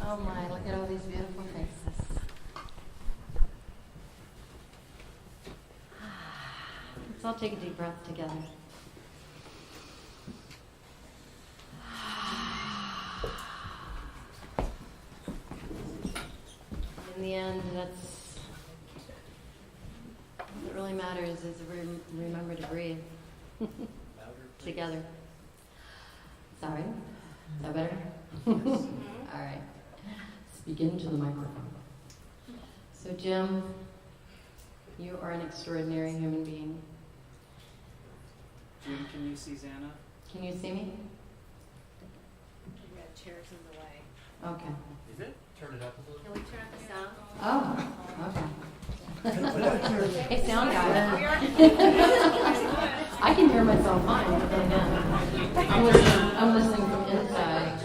Oh my, look at all these beautiful faces. Let's all take a deep breath together. In the end, that's what really matters is remember to breathe together. Sorry, is that better? All right. Speak into the microphone. So, Jim, you are an extraordinary human being. Jim, can you see Xanna? Can you see me? We got chairs in the way. Okay. Is it? Turn it up a little. Can we turn up the sound? Oh, okay. Hey, sound guy. We I can hear myself fine, but then again, I'm listening from inside.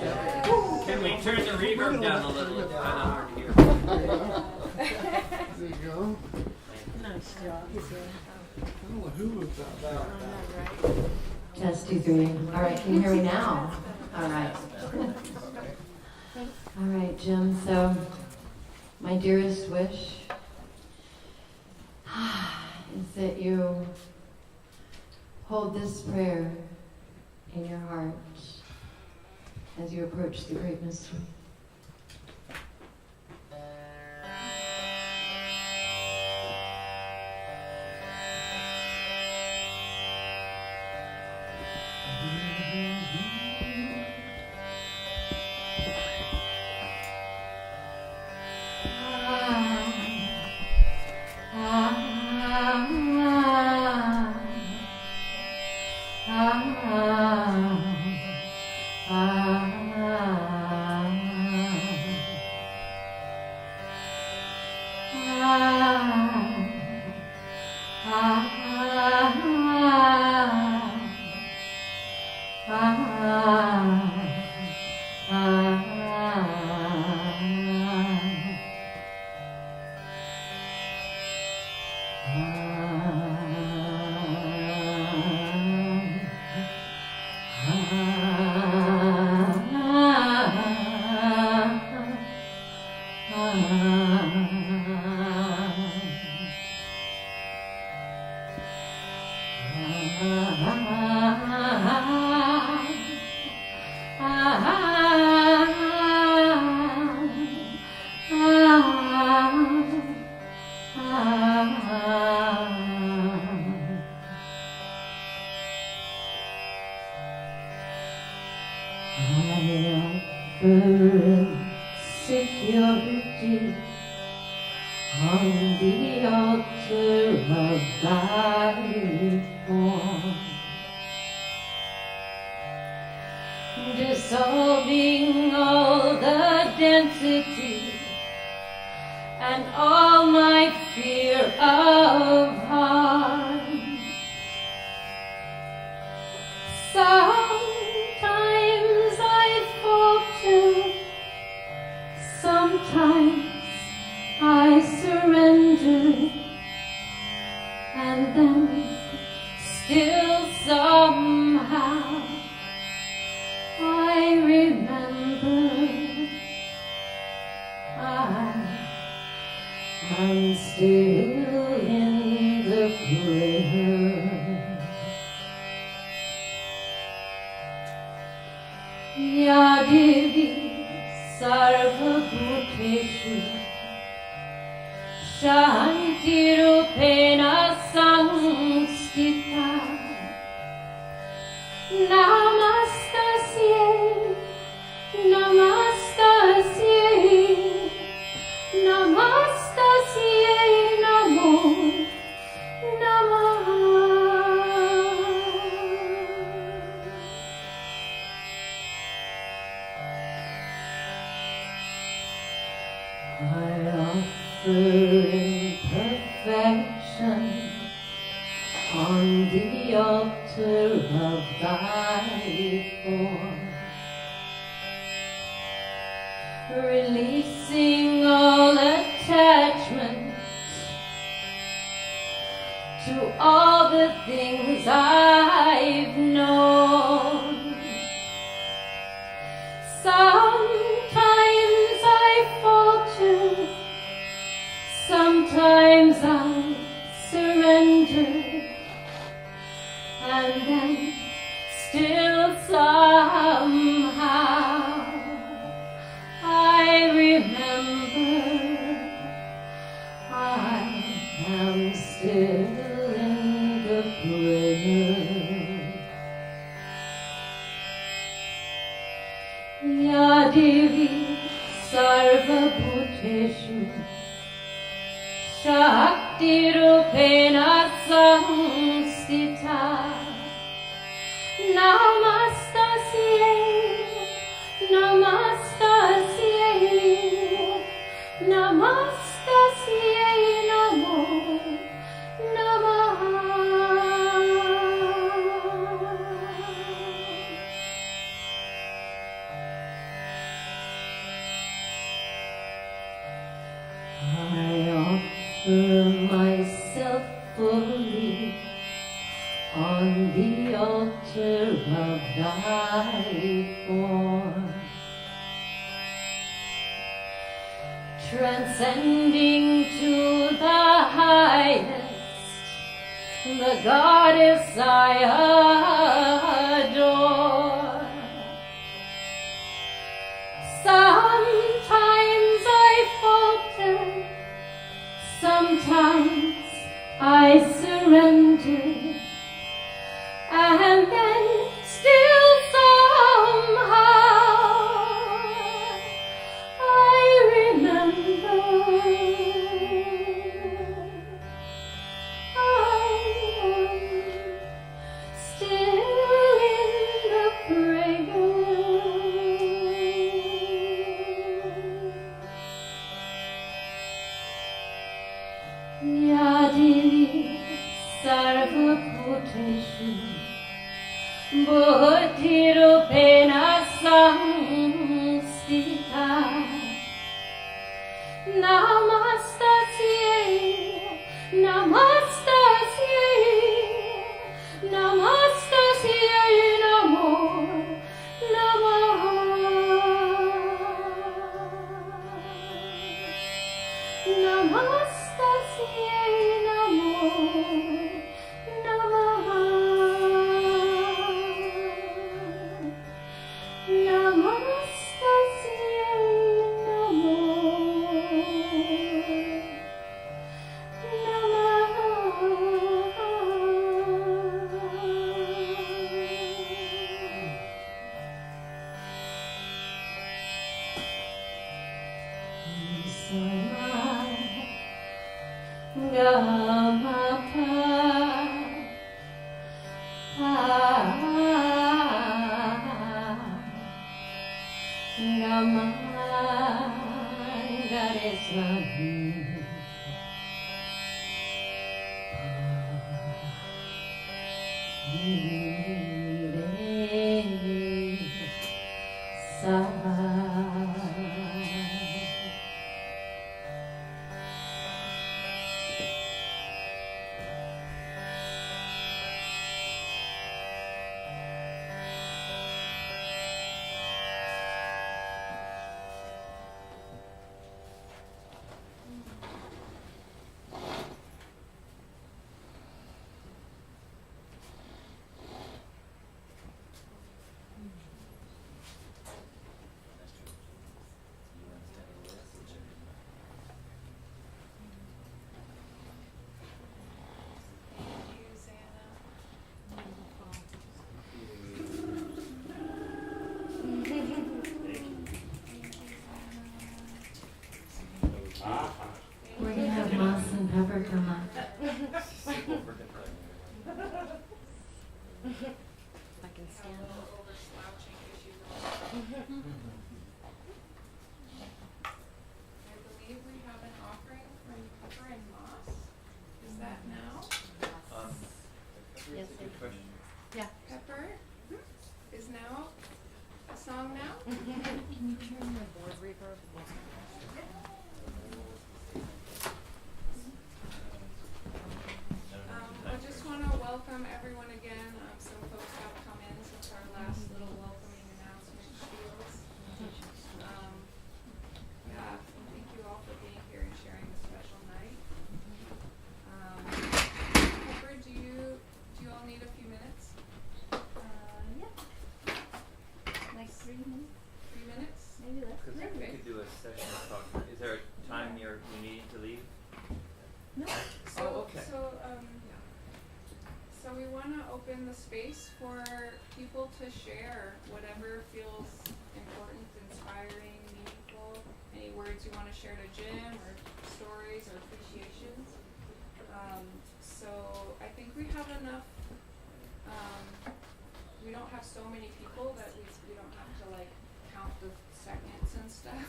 Can we turn the reverb down a little? It's kind of hard to hear. There you go. Nice job. Oh, who was that? Test 2, 3. All right, can you hear me now? All right. All right, Jim. So, my dearest wish is that you hold this prayer in your heart as you approach the great mystery. Security on the altar of thy form, dissolving all the density and all my fear of harm. Sometimes I falter, sometimes I surrender, and then still somehow I remember I'm still in the prayer. Ya Devi Sarvabhuteshu Shantirupena Samstita Namastasye Namastasye Namastasye Namo Namah. I offer imperfection on the altar of thy form, releasing all attachment to all the things I've known. Sometimes I Sometimes I surrender, and then still somehow I remember I am still in the prayer. Yadivi Sarvabhuteshu Shakti Rupena Samstita Namastasye, Namastasye, Namastasye, Namo Namaha. I offer myself fully on the altar of thy form, transcending to the highest, the goddess I adore. Sometimes I falter, sometimes I surrender, and then still somehow I remember I am still in the prayer. Yadivi Sarvabhuteshu Buddhirupena Samstita Namastasye, Namastasye, Namastasye, Namo Namaha. Namastasye, Namo Namaha. Namastasye, Namo We're gonna have Moss and Pepper come up. I can stand up. I believe we have an offering from Pepper and Moss. Is that now? Yes, Good question. Yeah. Pepper is now a song now? Can you turn the board reverb? I just want to welcome everyone again. Some folks have come in since our last little welcoming announcement spiels. Yeah, thank you all for being here and sharing this special night. 3 minutes? Maybe that's Because we Perfect. could do a session of talking. Is there a time you're needing to leave? So, okay. So we want to open the space for people to share whatever feels important, inspiring, meaningful. Any words you want to share to Jim, or stories or appreciations. So I think we have enough. We don't have so many people that we don't have to like count the seconds and stuff.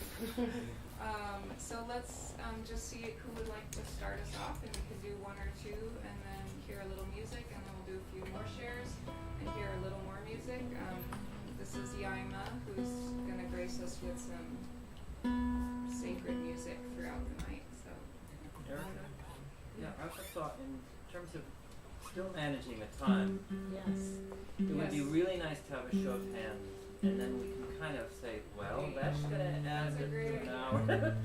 So let's just see who would like to start us off, and we can do one or two, and then hear a little music, and then we'll do a few more shares, and hear a little more music. This is Yaima, who's gonna grace us with some sacred music throughout the night. So, Erica? Yeah, I thought in terms of still managing the time, Yes. it would be Yes. really nice to have a show of hands, and then we can kind of say, well, that's gonna add That's a to great an idea. hour.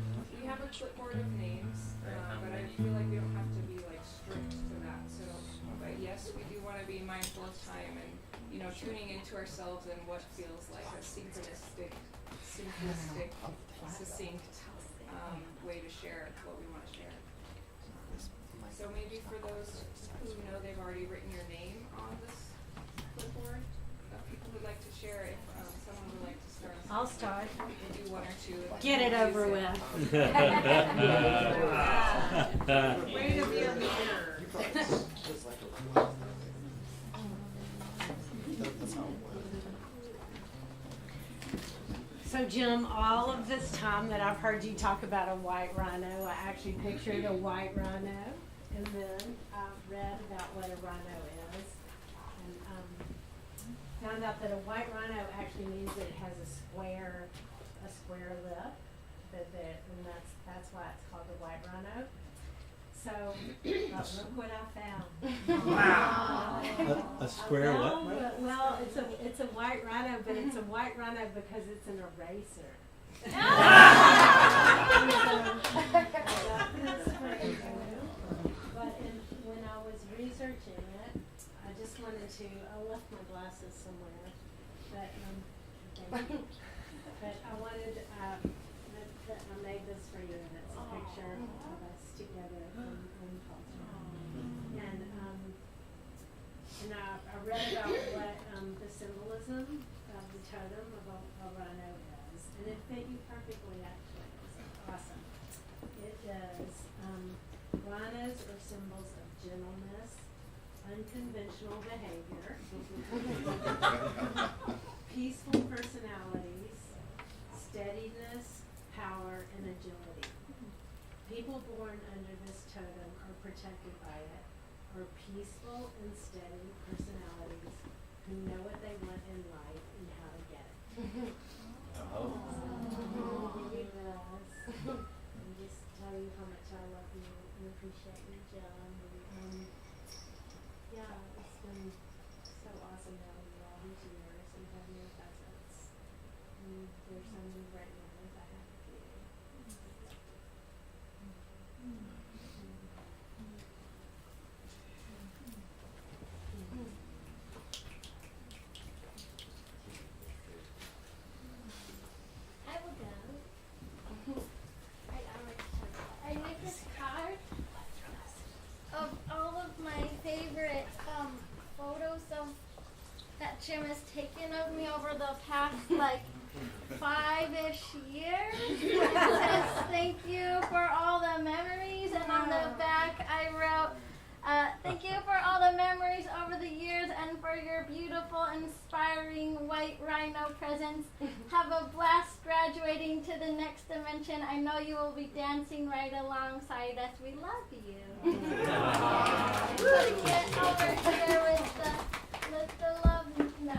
we have a clipboard of names, Right, how but I many? feel like we don't have to be like strict to that. So, but yes, we do want to be mindful of time and tuning into ourselves and what feels like a simplistic, succinct way to share what we want to share. So maybe for those who know they've already written your name on this clipboard, people would like to share, if someone would like to start. I'll start. We'll do one or two. and Get it then over music. with. Way to be a leader. So Jim, all of this time that I've heard you talk about a white rhino, I actually pictured a white rhino, and then I've read about what a rhino is, and found out that a white rhino actually means that it has a square lip, and that's why it's called the white rhino. So, look what I found. Wow. A square what? Well, it's a white rhino, but it's a white rhino because it's an eraser. But when I was researching it, I just wanted to. I left my glasses somewhere, but thank you. But I wanted. I made this for you, and it's a picture of us together in culture. And I read about what the symbolism of the totem of a rhino is, and it fit you perfectly. Actually, it's awesome. It is. Rhinos are symbols of gentleness, unconventional behavior, peaceful personalities, steadiness, power, and agility. People born under this totem are protected by it, are peaceful and steady personalities who know what they want in life and how to get it. Yes. And just tell you how much I love you and appreciate you, John. And yeah, it's been so awesome having you all these years and having your presence. And there's so many great memories I have with you. I will go. I made this card of all of my favorite photos of that Jim has taken of me over the past like 5-ish years. It says thank you for all the memories, and on the back I wrote thank you for all the memories over the years and for your beautiful, inspiring white rhino presence. Have a blast graduating to the next dimension. I know you will be dancing right alongside us. We love you. Putting it over here with the love. No.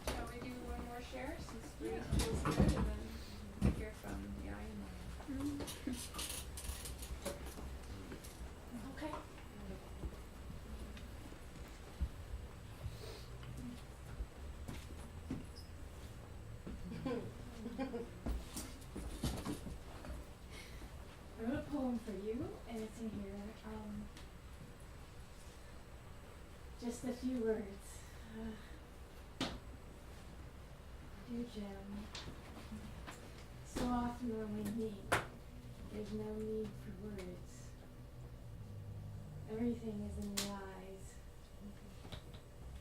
Shall we do one more share since we feels good, and then hear from Yaima? Okay. I wrote a poem for you. Just a few words. Dear Jim, so often when we meet, there's no need for words. Everything is in the eyes,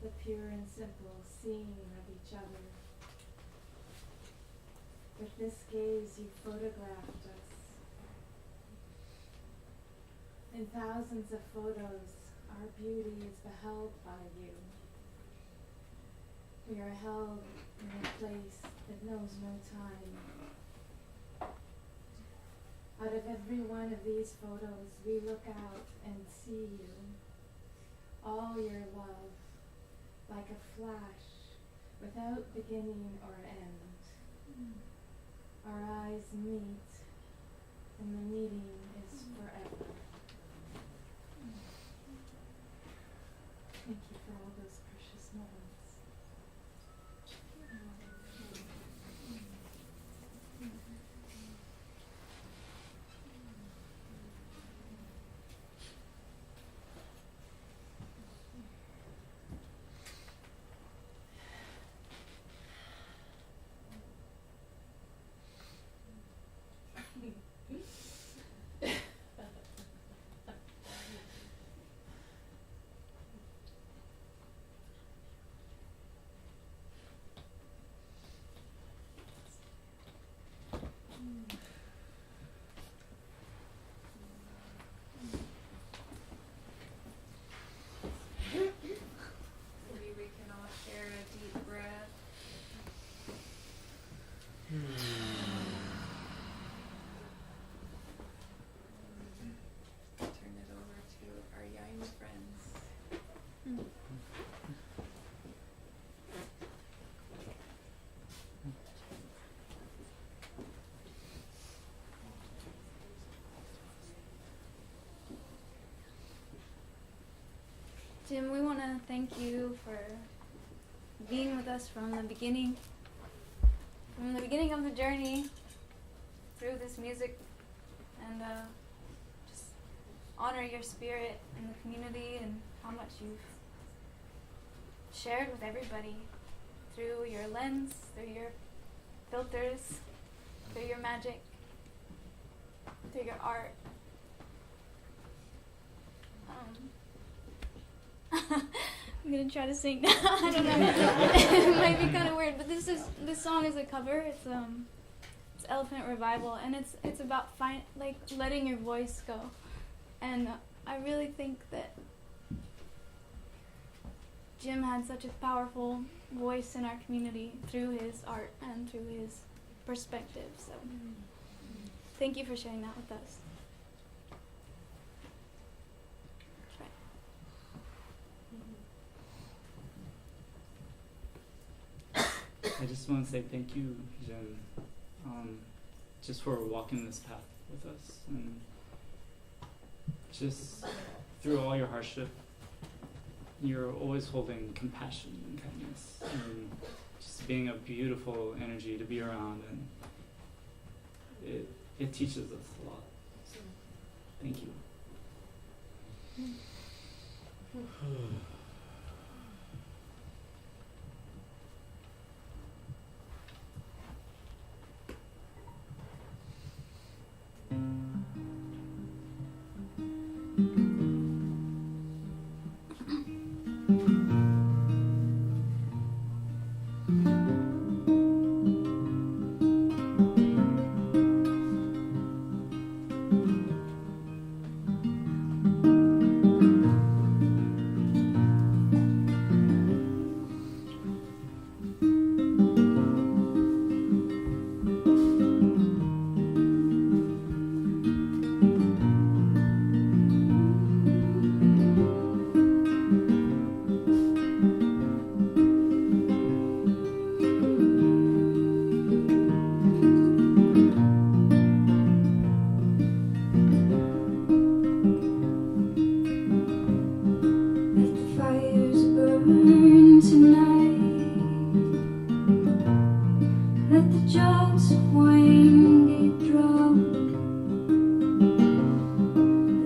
the pure and simple seeing of each other. With this gaze, you photographed us. In thousands of photos, our beauty is beheld by you. We are held in a place that knows no time. Out of every one of these photos, we look out and see you. All your love, like a flash, without beginning or end. Our eyes meet, and the meeting is forever. Thank you for all those precious moments. Maybe we can all share a deep breath. Turn it over to our young friends. Jim, we want to thank you for being with us from the beginning of the journey through this music, and just honor your spirit in the community and how much you've shared with everybody through your lens, through your filters, through your magic, through your art. I'm gonna try to sing. I don't know. It might be kind of weird, but this song is a cover. It's Elephant Revival, and it's about letting your voice go. And I really think that Jim had such a powerful voice in our community through his art and through his perspective. So thank you for sharing that with us. I just want to say thank you, Jen, just for walking this path with us, and just through all your hardship, you're always holding compassion and kindness, and just being a beautiful energy to be around, and it teaches us a lot. So, thank you.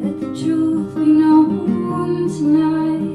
Let the truth be known tonight.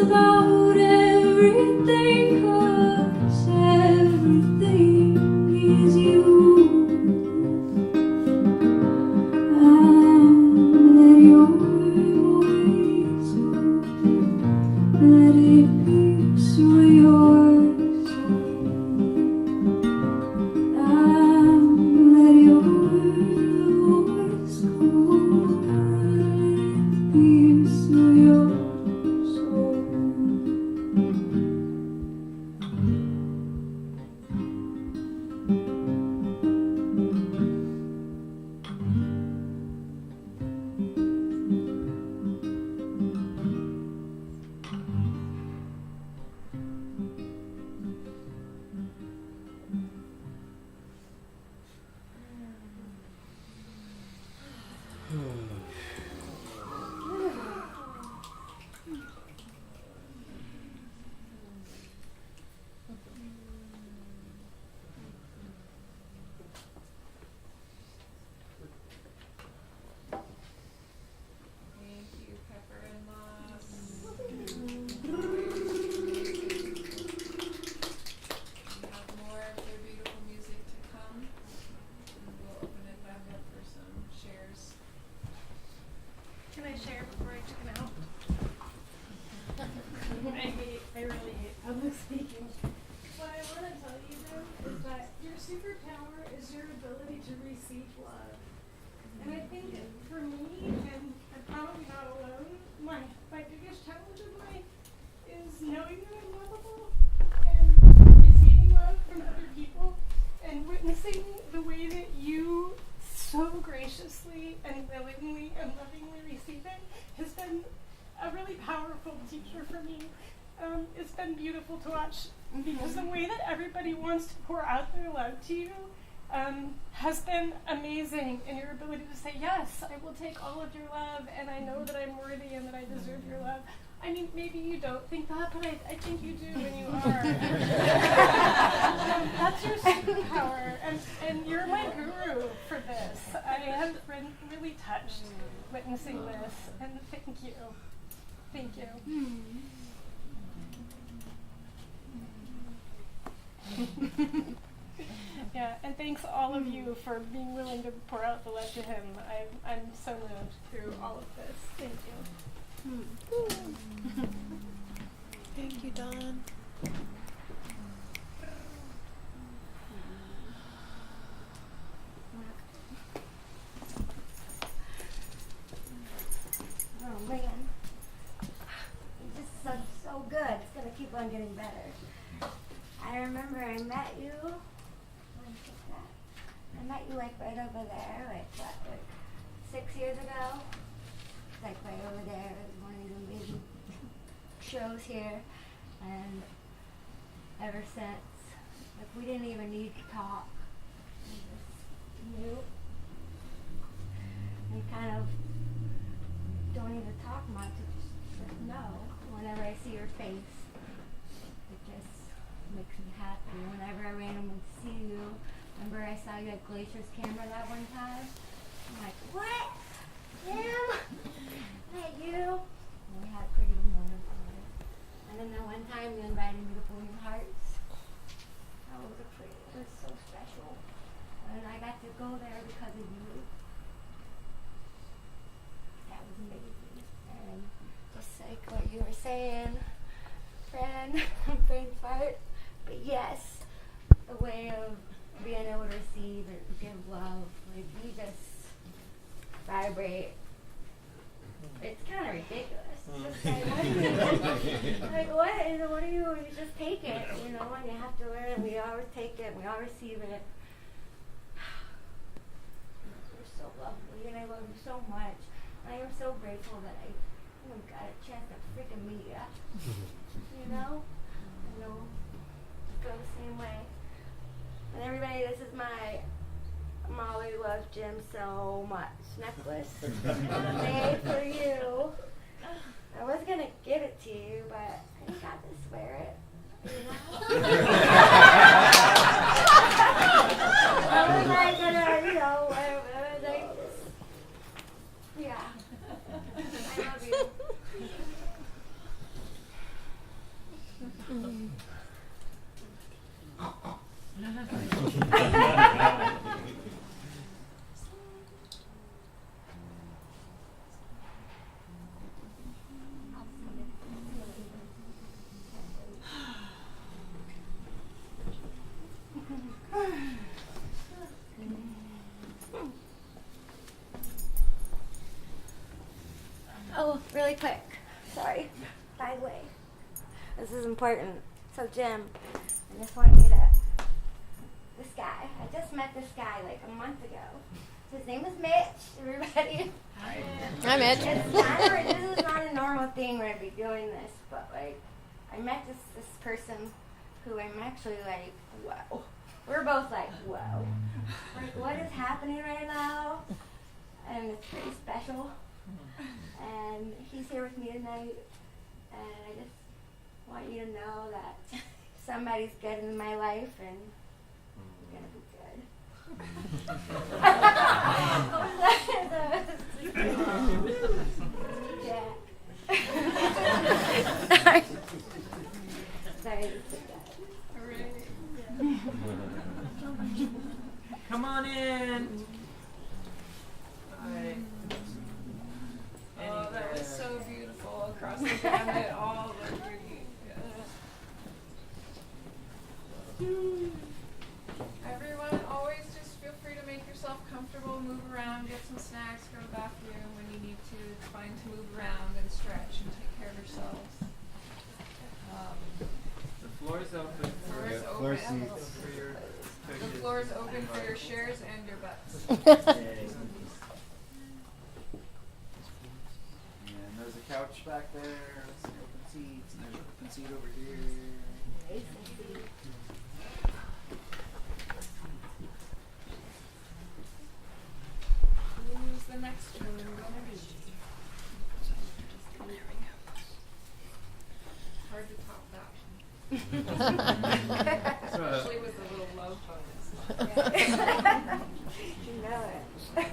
about everything, 'cause everything is you. Let your voice let it pierce through your soul. Let your voice let it pierce through your soul. Thank you, Pepper and Moss. We have more of their beautiful music to come, and we'll open it back up for some shares. Can I share before I check out? I really hate public speaking. What I want to tell you though is that your superpower is your ability to receive love. And I think for me, and I'm probably not alone, my biggest challenge in life is knowing that I'm lovable and receiving love from other people and witnessing the way that you so graciously and willingly and lovingly receive it has been a really powerful teacher for me. It's been beautiful to watch because the way that everybody wants to pour out their love to you has been amazing, and your ability to say, yes, I will take all of your love, and I know that I'm worthy and that I deserve your love. I mean, maybe you don't think that, but I think you do, and you are. That's your superpower, and you're my guru for this. I have been really touched witnessing this, and thank you. Thank you. Yeah, and thanks all of you for being willing to pour out the love to him. I'm so moved through all of this. Thank you. Thank you, Dawn. Oh man, this is so good. It's gonna keep on getting better. I remember I met you. I met you like right over there, like 6 years ago. Like right over there, it was one of the amazing shows here, and ever since, like we didn't even need to talk. We just knew. And kind of don't even talk much. It's just know. Whenever I see your face, it just makes me happy. Whenever I randomly see you. Remember I saw you at Glacier's camera that one time? I'm like, what? Him? That you? And we had a pretty good moment for it. And then that one time you invited me to Blooming Hearts. That was it was so special. And I got to go there because of you. That was amazing. And just like what you were saying, friend, brain fart. But yes, the way of being able to receive and give love, like you just vibrate. It's kind of ridiculous. It's just like, what do you, like what do you just take it, you know, and you have to learn, we all take it, we all receive it. You're so lovely, and I love you so much. I am so grateful that I got a chance to freaking meet you. You know? I know I feel the same way. And everybody, this is my Molly loves Jim so much necklace made for you. I was gonna give it to you, but I just got to swear it. You know? I was like gonna, you know, whatever. Like, yeah. I love you. really quick. Sorry. By the way, this is important. So, Jim, I just want you to. This guy. I just met this guy like a month ago. His name is Mitch. Everybody. Hi, Mitch. This is not a normal thing where I'd be doing this, but like, I met this person who I'm actually like, whoa. We're both like, whoa. Like, what is happening right now? And it's pretty special. And he's here with me tonight. And I just want you to know that somebody's good in my life and you're going to be good. Yeah. Sorry. Come on in. Hi. Oh, that was so beautiful across the gamut, all the beauty. Everyone, always just feel free to make yourself comfortable, move around, get some snacks, go to the bathroom when you need to. It's fine to move around and stretch and take care of yourselves. The floor is open. The floor is open for your shares and your butts. And there's a couch back there, some open seats, and there's an open seat over here. Who's the next one? Hard to top that. Especially with the little low tones. You know it.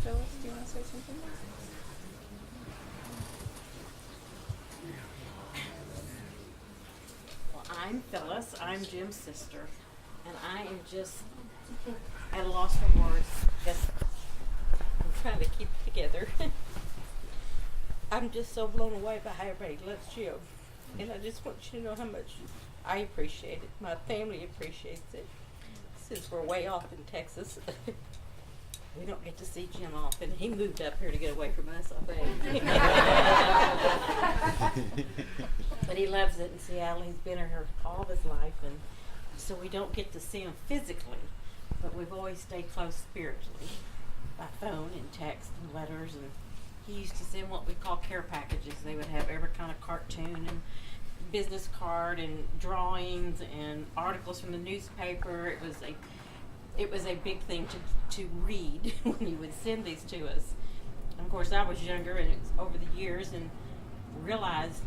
Phyllis, do you want to say something? Well, I'm Phyllis. I'm Jim's sister. And I am just at a loss for words. Guess I'm trying to keep it together. I'm just so blown away by how everybody loves Jim. And I just want you to know how much I appreciate it. My family appreciates it. Since we're way off in Texas, we don't get to see Jim often. He moved up here to get away from us, I think. But he loves it in Seattle. He's been here all of his life, and so we don't get to see him physically, but we've always stayed close spiritually by phone and text and letters. And he used to send what we call care packages. They would have every kind of cartoon and business card and drawings and articles from the newspaper. It was a big thing to read when he would send these to us. And of course, I was younger, and it was over the years, and realized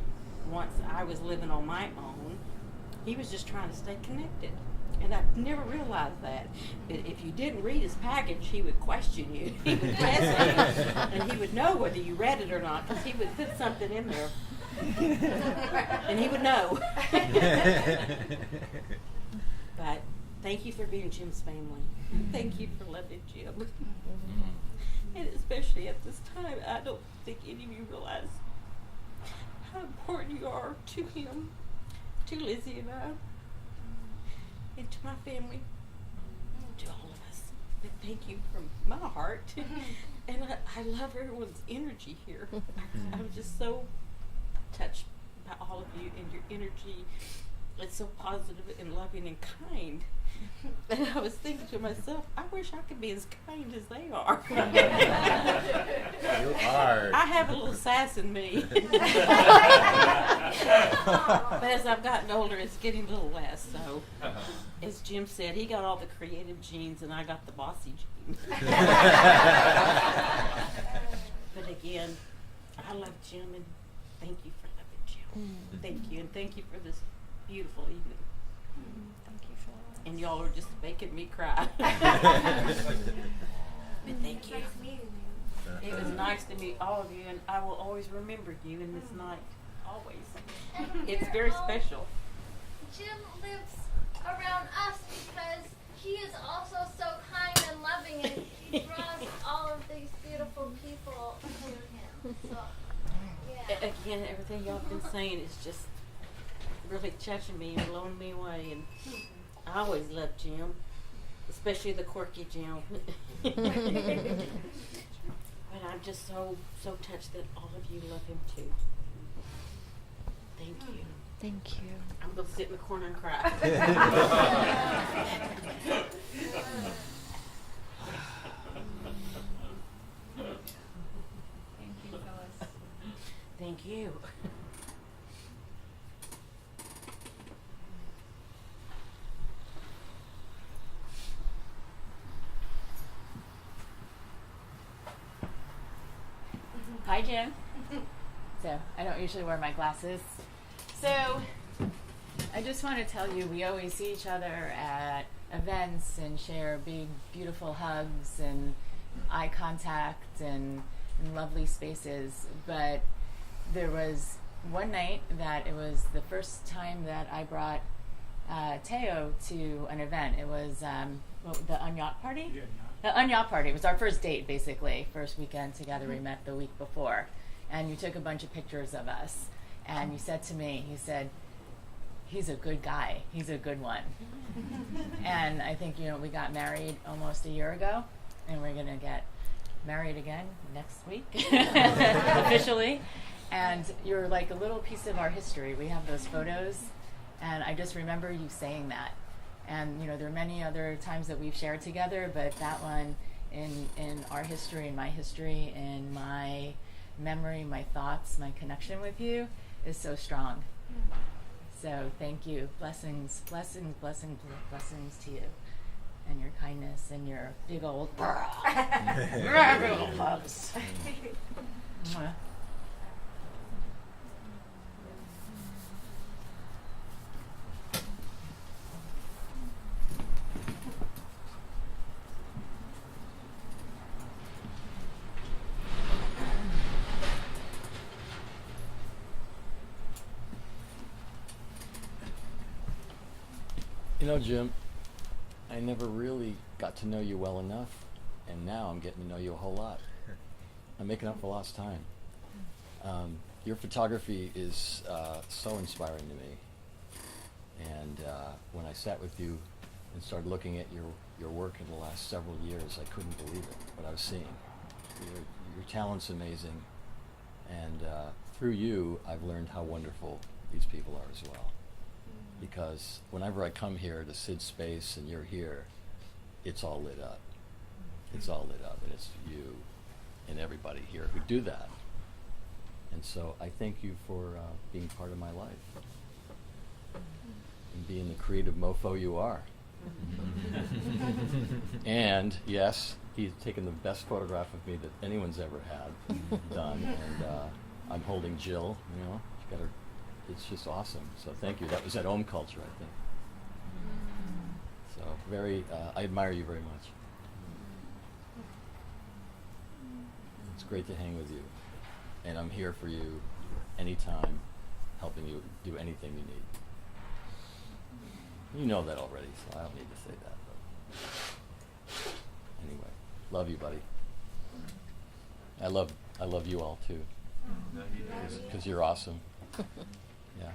once I was living on my own, he was just trying to stay connected. And I never realized that. But if you didn't read his package, he would question you. He would test you, and he would know whether you read it or not, because he would put something in there. And he would know. But thank you for being Jim's family. Thank you for loving Jim. And especially at this time, I don't think any of you realize how important you are to him, to Lizzie and I, and to my family, to all of us. But thank you from my heart. And I love everyone's energy here. I'm just so touched by all of you and your energy. It's so positive and loving and kind. And I was thinking to myself, I wish I could be as kind as they are. You are. I have a little sass in me. But as I've gotten older, it's getting a little less. So, as Jim said, he got all the creative genes and I got the bossy genes. But again, I love Jim, and thank you for loving Jim. Thank you, and thank you for this beautiful evening. Thank you for that. And y'all are just making me cry. But thank you. Nice meeting you. It was nice to meet all of you, and I will always remember you in this night. Always. And It's we're very all- special. Jim lives around us because he is also so kind and loving, and he draws all of these beautiful people to him. So, yeah. Again, everything y'all been saying is just really touching me and blowing me away. And I always loved Jim, especially the quirky Jim. But I'm just so touched that all of you love him too. Thank you. Thank you. I'm gonna sit in the corner and cry. Thank you, Phyllis. Thank you. Hi, Jim. So, I don't usually wear my glasses. So, I just want to tell you, we always see each other at events and share big, beautiful hugs and eye contact and lovely spaces. But there was one night that it was the first time that I brought Teo to an event. It was the Unyat party? Yeah, The Unyat party. It was our first date, basically. First weekend together. We met the week before. And you took a bunch of pictures of us. And you said to me, you said, he's a good guy. He's a good one. And I think, we got married almost a year ago. And we're going to get married again next week, officially. And you're like a little piece of our history. We have those photos. And I just remember you saying that. And, there are many other times that we've shared together, but that one in our history, in my history, in my memory, my thoughts, my connection with you is so strong. So thank you. Blessings, blessings, blessings, blessings to you. And your kindness and your big old hugs. Mwah. Jim, I never really got to know you well enough, and now I'm getting to know you a whole lot. I'm making up for lost time. Your photography is so inspiring to me, and when I sat with you and started looking at your work in the last several years, I couldn't believe it, what I was seeing. Your talent's amazing, and through you, I've learned how wonderful these people are as well. Because whenever I come here to Sid's space and you're here, it's all lit up. It's all lit up, and it's you and everybody here who do that. And so I thank you for being part of my life and being the creative mofo you are. And yes, he's taken the best photograph of me that anyone's ever had done, and I'm holding Jill. She's got her. It's just awesome. So thank you. That was at Om Culture, I think. So I admire you very much. It's great to hang with you. And I'm here for you anytime, helping you do anything you need. You know that already, so I don't need to say that. But anyway, love you, buddy. I love you all too. Because you're awesome. Yeah.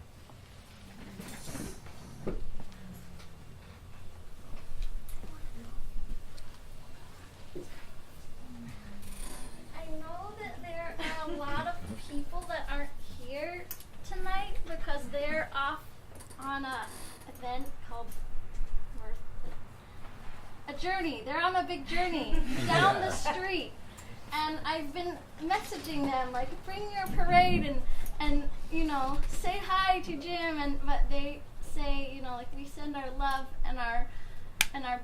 I know that there are a lot of people that aren't here tonight because they're off on a event called a journey. They're on a big journey down the street. And I've been messaging them, like, bring your parade and say hi to Jim, but they say, like, we send our love and our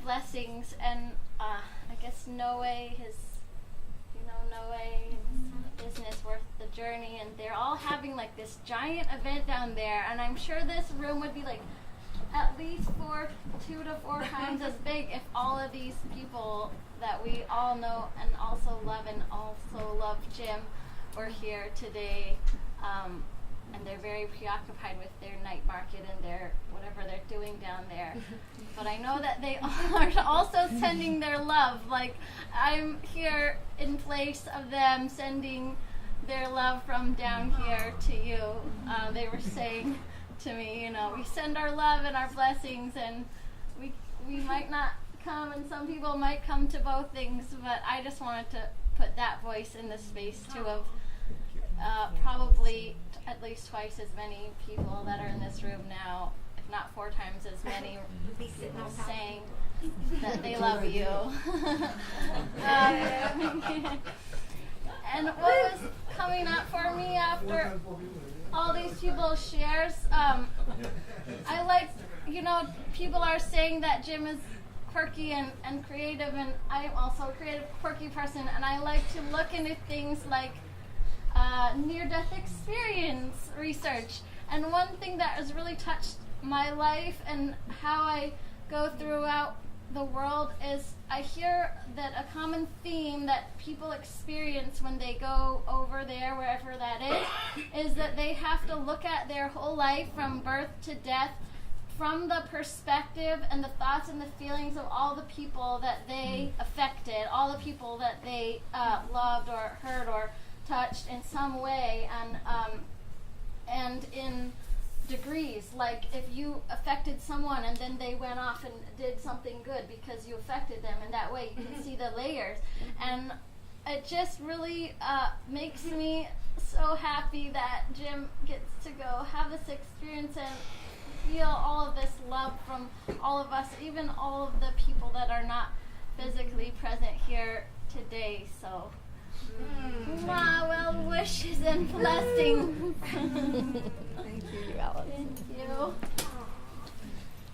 blessings, and I guess Noe, his business worth the journey, and they're all having like this giant event down there, and I'm sure this room would be like at least 2 to 4 times as big if all of these people that we all know and also love Jim were here today. and they're very preoccupied with their night market and their whatever they're doing down there. But I know that they are also sending their love. Like, I'm here in place of them sending their love from down here to you. They were saying to me, you know, we send our love and our blessings, and we might not come, and some people might come to both things, but I just wanted to put that voice in the space too of probably at least twice as many people that are in this room now, if not 4 times as many, saying that they love you. And what was coming up for me after all these people's shares, I like, you know, people are saying that Jim is quirky and creative, and I'm also a creative, quirky person, and I like to look into things like near-death experience research. And one thing that has really touched my life and how I go throughout the world is I hear that a common theme that people experience when they go over there, wherever that is that they have to look at their whole life from birth to death from the perspective and the thoughts and the feelings of all the people that they affected, all the people that they loved or hurt or touched in some way, and in degrees. Like, if you affected someone and then they went off and did something good because you affected them, and that way you can see the layers. And it just really makes me so happy that Jim gets to go have this experience and feel all of this love from all of us, even all of the people that are not physically present here today. So, well wishes and blessings. Thank you, Alice. Thank you.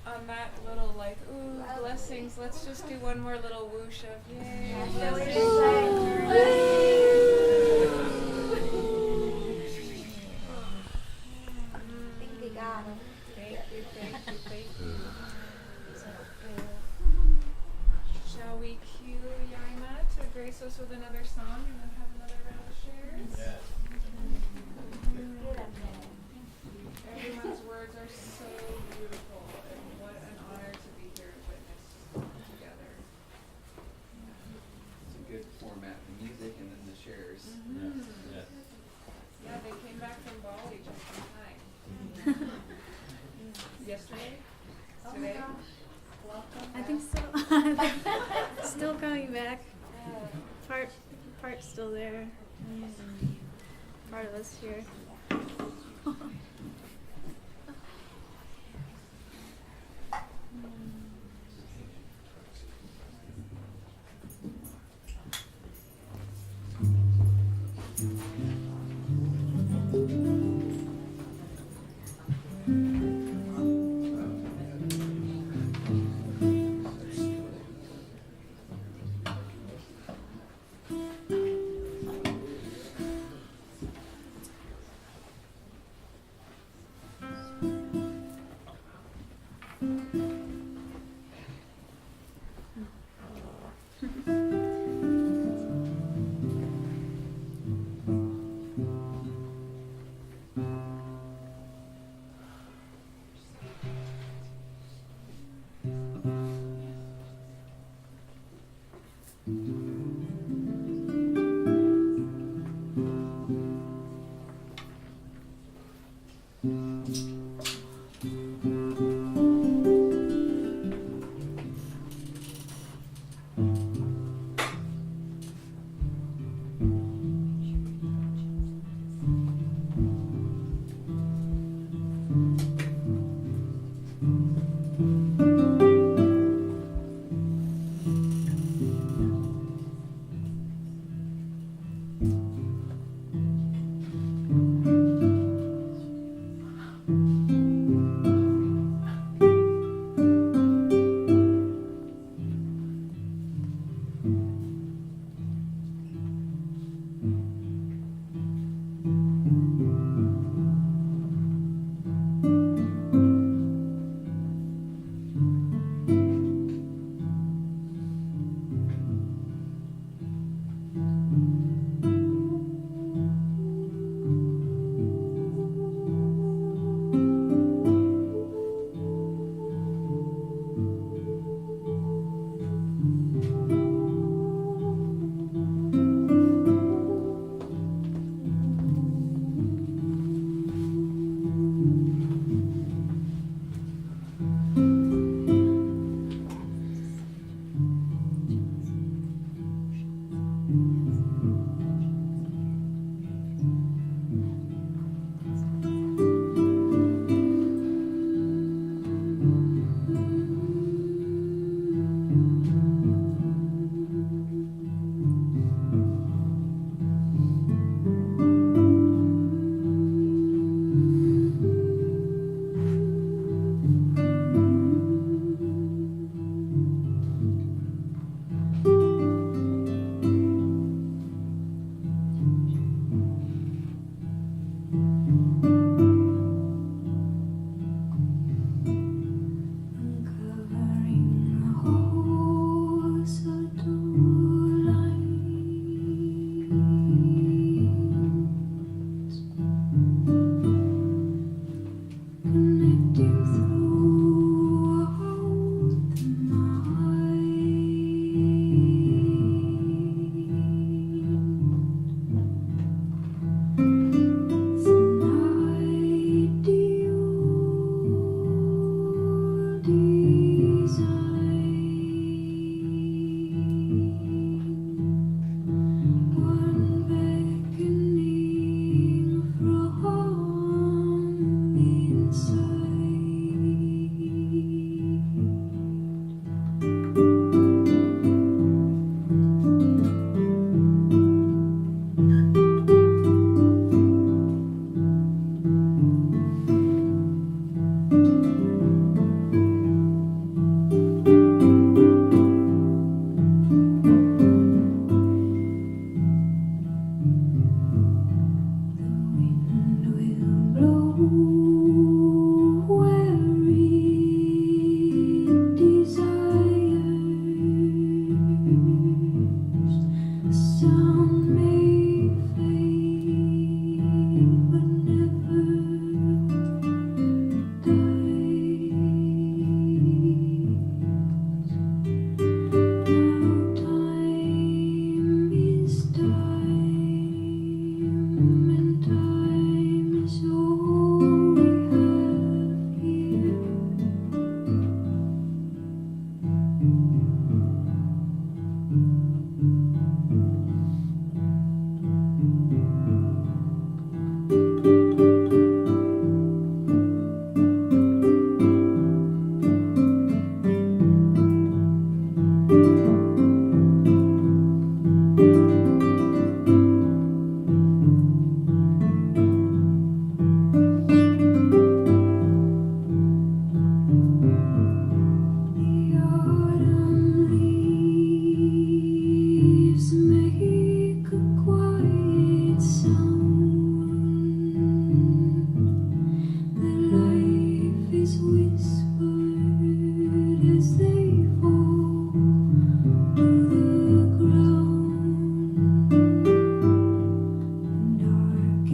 On that little, like, ooh, blessings, let's just do one more little whoosh of yay. Think we got him. Thank you. Shall we cue Yaima to grace us with another song and then have another round of shares? Everyone's words are so beautiful, and what an honor to be here to witness together. It's a good format, the music and then the shares. Yeah, they came back from Bali just in time. Yesterday? Today? I think so. Still coming back. Part's still there. Part of us here.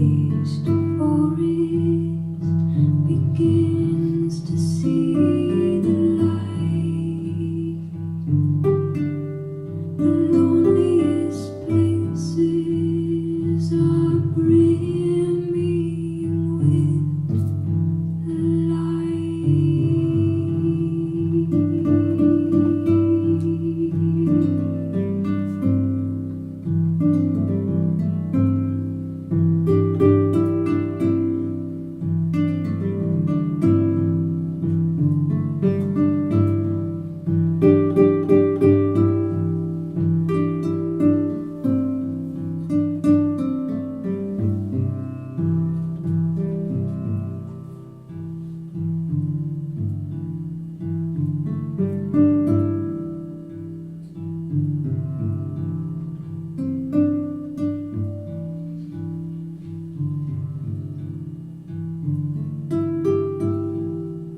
taste of forest begins to see the light. The loneliest places are brimming with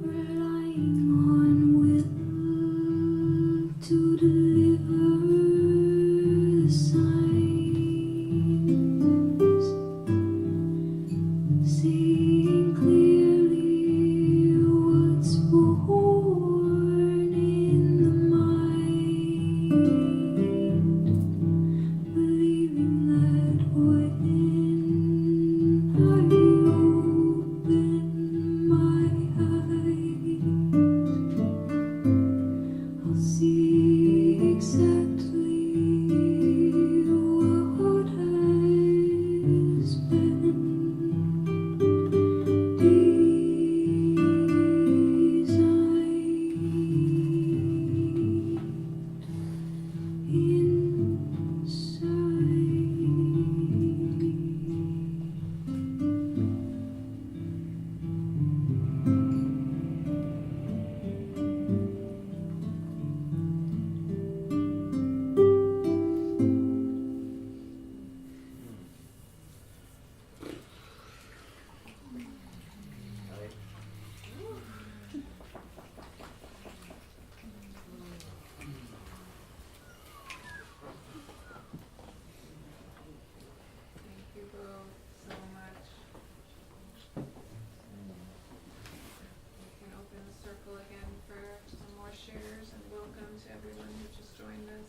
relying on will to deliver the signs, seeing clearly what's born in the mind, believing that when I open my eyes, I'll see exactly what has been Thank you both so much. We can open the circle again for some more shares and welcome to everyone who just joined us.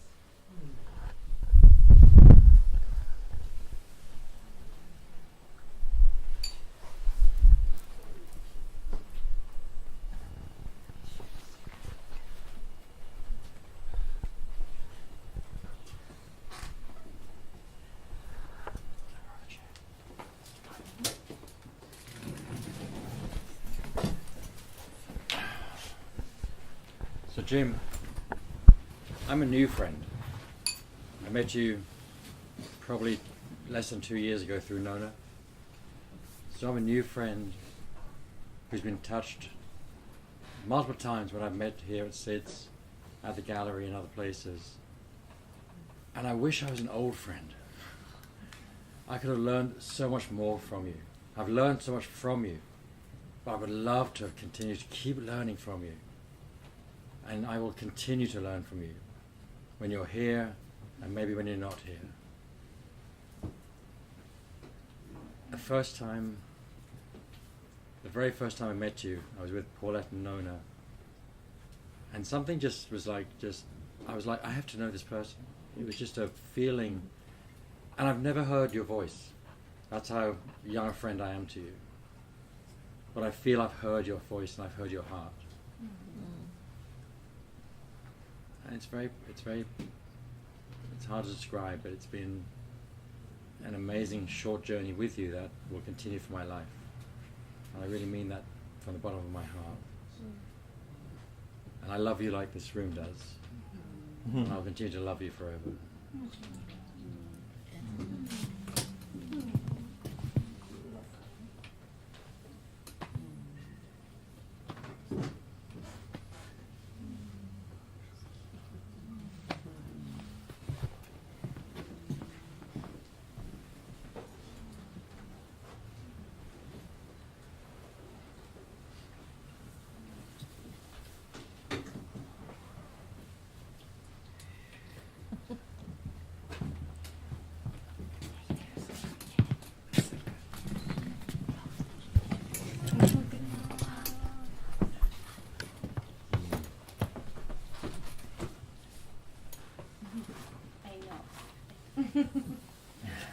So Jim, I'm a new friend. I met you probably less than 2 years ago through Nona. So I'm a new friend who's been touched multiple times when I've met here at Sid's, at the gallery and other places. And I wish I was an old friend. I could have learned so much more from you. I've learned so much from you, but I would love to continue to keep learning from you. And I will continue to learn from you when you're here and maybe when you're not here. The very first time I met you, I was with Paulette and Nona. And something just was like, I was like, I have to know this person. It was just a feeling. And I've never heard your voice. That's how young a friend I am to you. But I feel I've heard your voice and I've heard your heart. And it's hard to describe, but it's been an amazing short journey with you that will continue for my life. And I really mean that from the bottom of my heart. And I love you like this room does. And I'll continue to love you forever.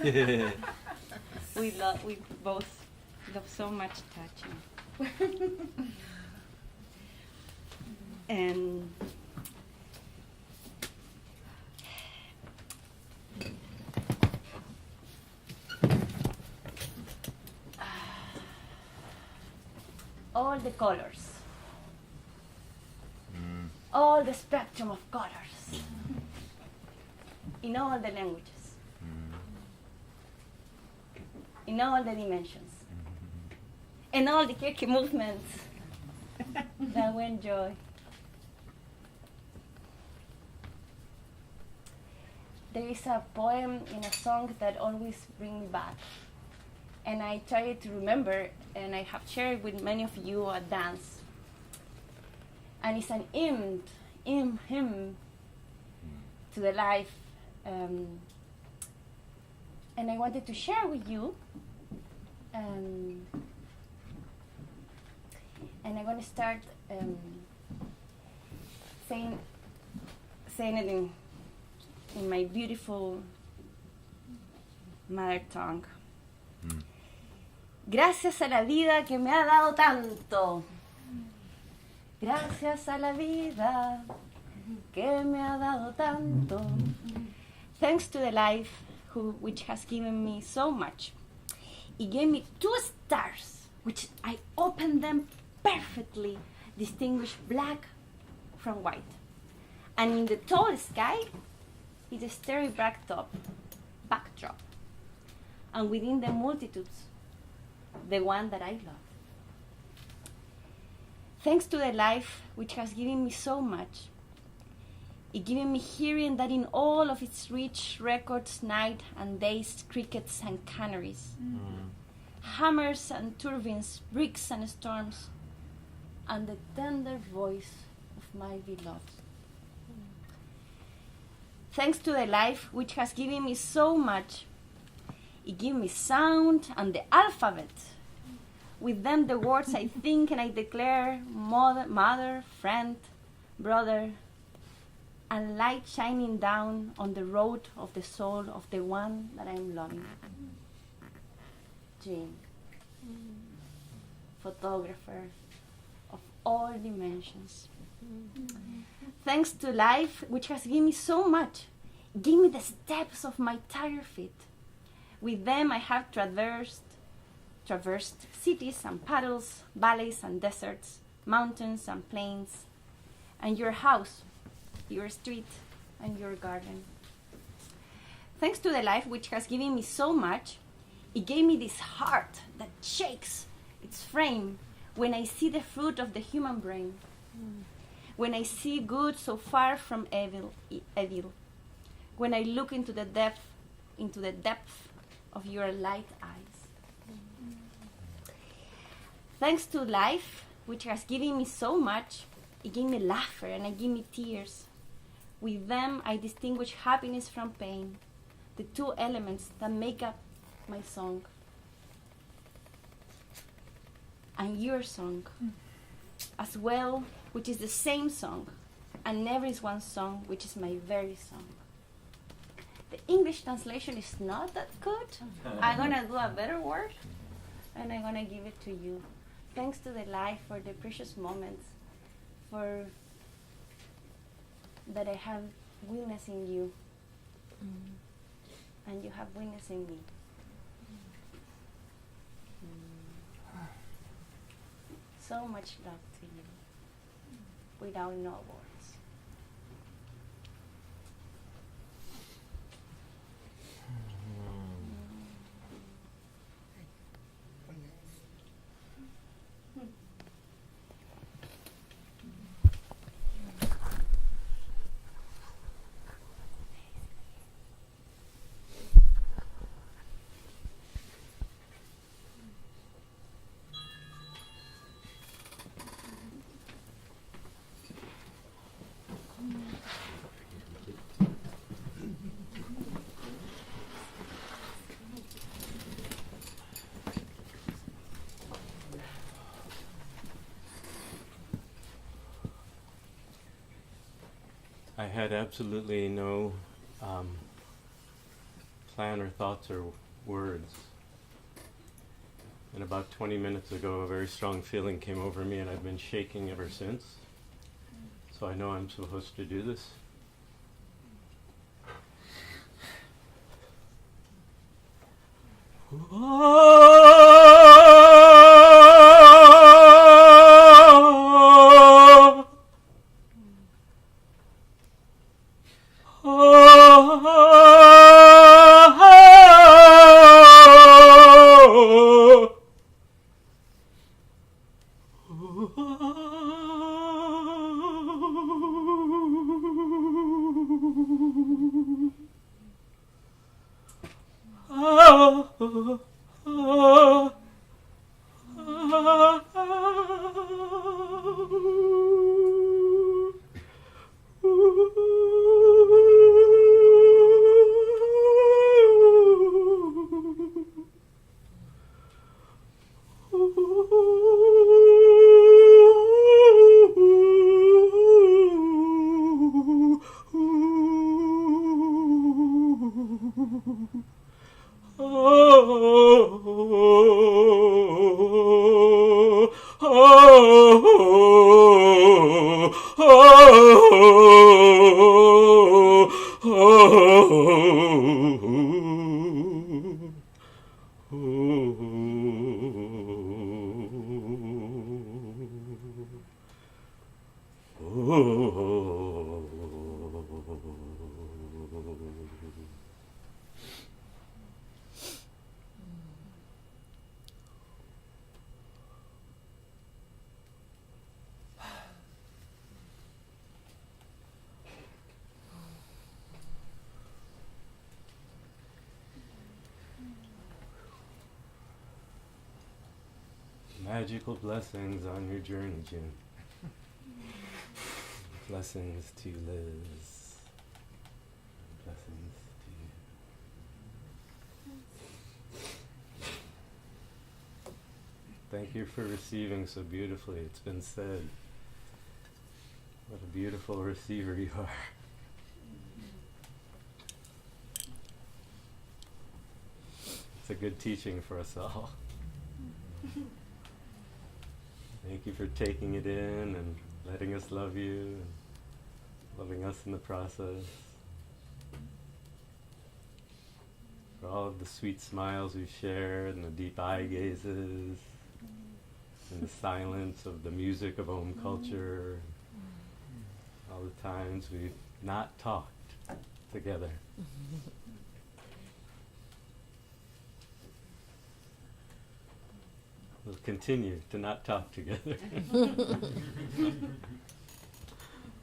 We both love so much touching. And all the colors, all the spectrum of colors, in all the languages, in all the dimensions, and all the quirky movements that we enjoy. There is a poem in a song that always brings me back, and I try to remember, and I have shared with many of you at dance. And it's an hymn to the life, and I wanted to share with you. And I'm going to start saying it in my beautiful mother tongue. Gracias a la vida que me ha dado tanto. Gracias a la vida que me ha dado tanto. Thanks to the life which has given me so much. It gave me 2 stars, which I opened them perfectly, distinguish black from white. And in the tall sky is a starry backdrop. And within the multitudes, the one that I love. Thanks to the life which has given me so much, it given me hearing that in all of its rich records, night and days, crickets and canaries, hammers and turbines, bricks and storms, and the tender voice of my beloved. Thanks to the life which has given me so much, it gave me sound and the alphabet. With them the words I think and I declare, mother, friend, brother, and light shining down on the road of the soul of the one that I'm loving. Jane, photographer of all dimensions. Thanks to life, which has given me so much, give me the steps of my tired feet. With them I have traversed cities and puddles, valleys and deserts, mountains and plains, and your house, your street, and your garden. Thanks to the life which has given me so much, it gave me this heart that shakes its frame when I see the fruit of the human brain, when I see good so far from evil, when I look into the depth of your light eyes. Thanks to life, which has given me so much, it gave me laughter and it gave me tears. With them, I distinguish happiness from pain, the 2 elements that make up my song. And your song, as well, which is the same song, and never is one song, which is my very song. The English translation is not that good. I'm gonna do a better word, and I'm gonna give it to you. Thanks to the life for the precious moments, for that I have witness in you, and you have witness in me. So much love to you, without no words. I had absolutely no plan or thoughts or words. And about 20 minutes ago, a very strong feeling came over me, and I've been shaking ever since. So I know I'm supposed to do this. Magical blessings on your journey, Jim. Blessings to Liz. Blessings to you. Thank you for receiving so beautifully. It's been said. What a beautiful receiver you are. It's a good teaching for us all. Thank you for taking it in and letting us love you and loving us in the process. For all of the sweet smiles we've shared and the deep eye gazes and the silence of the music of Om culture. All the times we've not talked together. We'll continue to not talk together.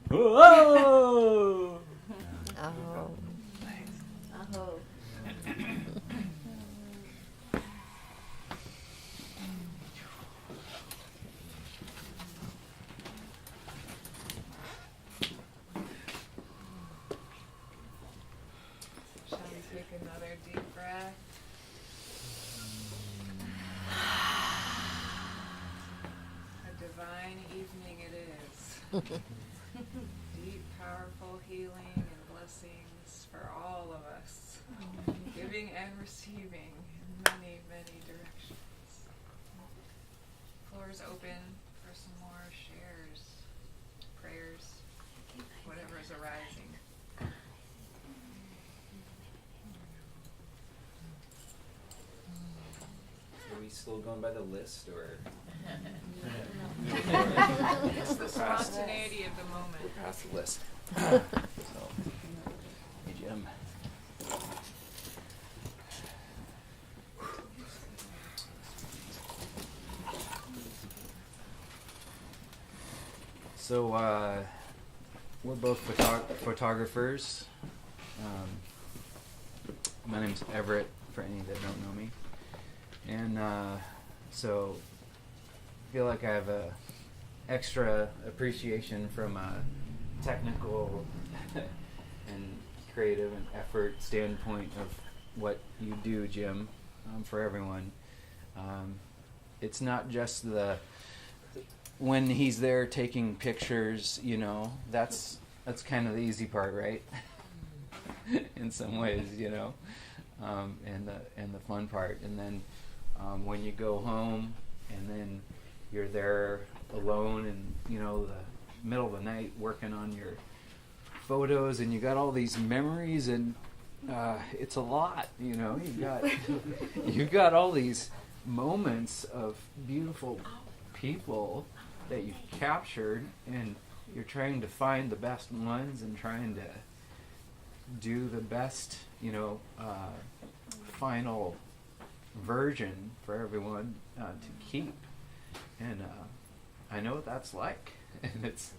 Whoa! Oh. Oh. Shall we take another deep breath? A divine evening it is. Deep, powerful healing and blessings for all of us. Giving and receiving in many, many directions. Floor is open for some more shares, prayers, whatever is arising. Are we still going by the list, or? It's the spontaneity of the moment. We're past the list. So, hey Jim. So, we're both photographers. My name's Everett, for any that don't know me. And so I feel like I have a extra appreciation from a technical and creative and effort standpoint of what you do, Jim, for everyone. It's not just when he's there taking pictures, you know, that's kind of the easy part, right? In some ways, you know. and the fun part. And then when you go home, and then you're there alone, and the middle of the night working on your photos, and you got all these memories, and it's a lot. You got all these moments of beautiful people that you've captured, and you're trying to find the best ones and trying to do the best, final version for everyone to keep. And I know what that's like, and it's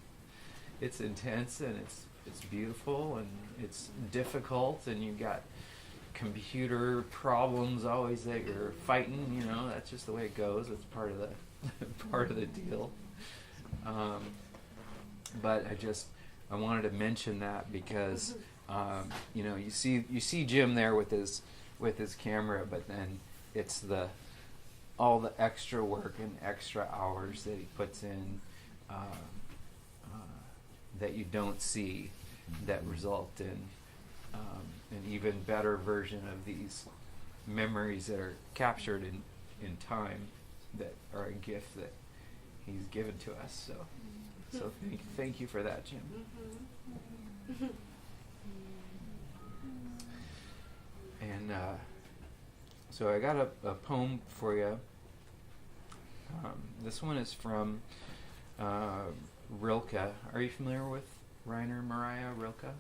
intense, and it's beautiful, and it's difficult, and you got computer problems always that you're fighting. That's just the way it goes. It's part of the deal. But I wanted to mention that because you see Jim there with his camera, but then it's all the extra work and extra hours that he puts in that you don't see, that result in an even better version of these memories that are captured in time, that are a gift that he's given to us. So thank you for that, Jim. And so I got a poem for you. This one is from Rilke. Are you familiar with Rainer Maria Rilke?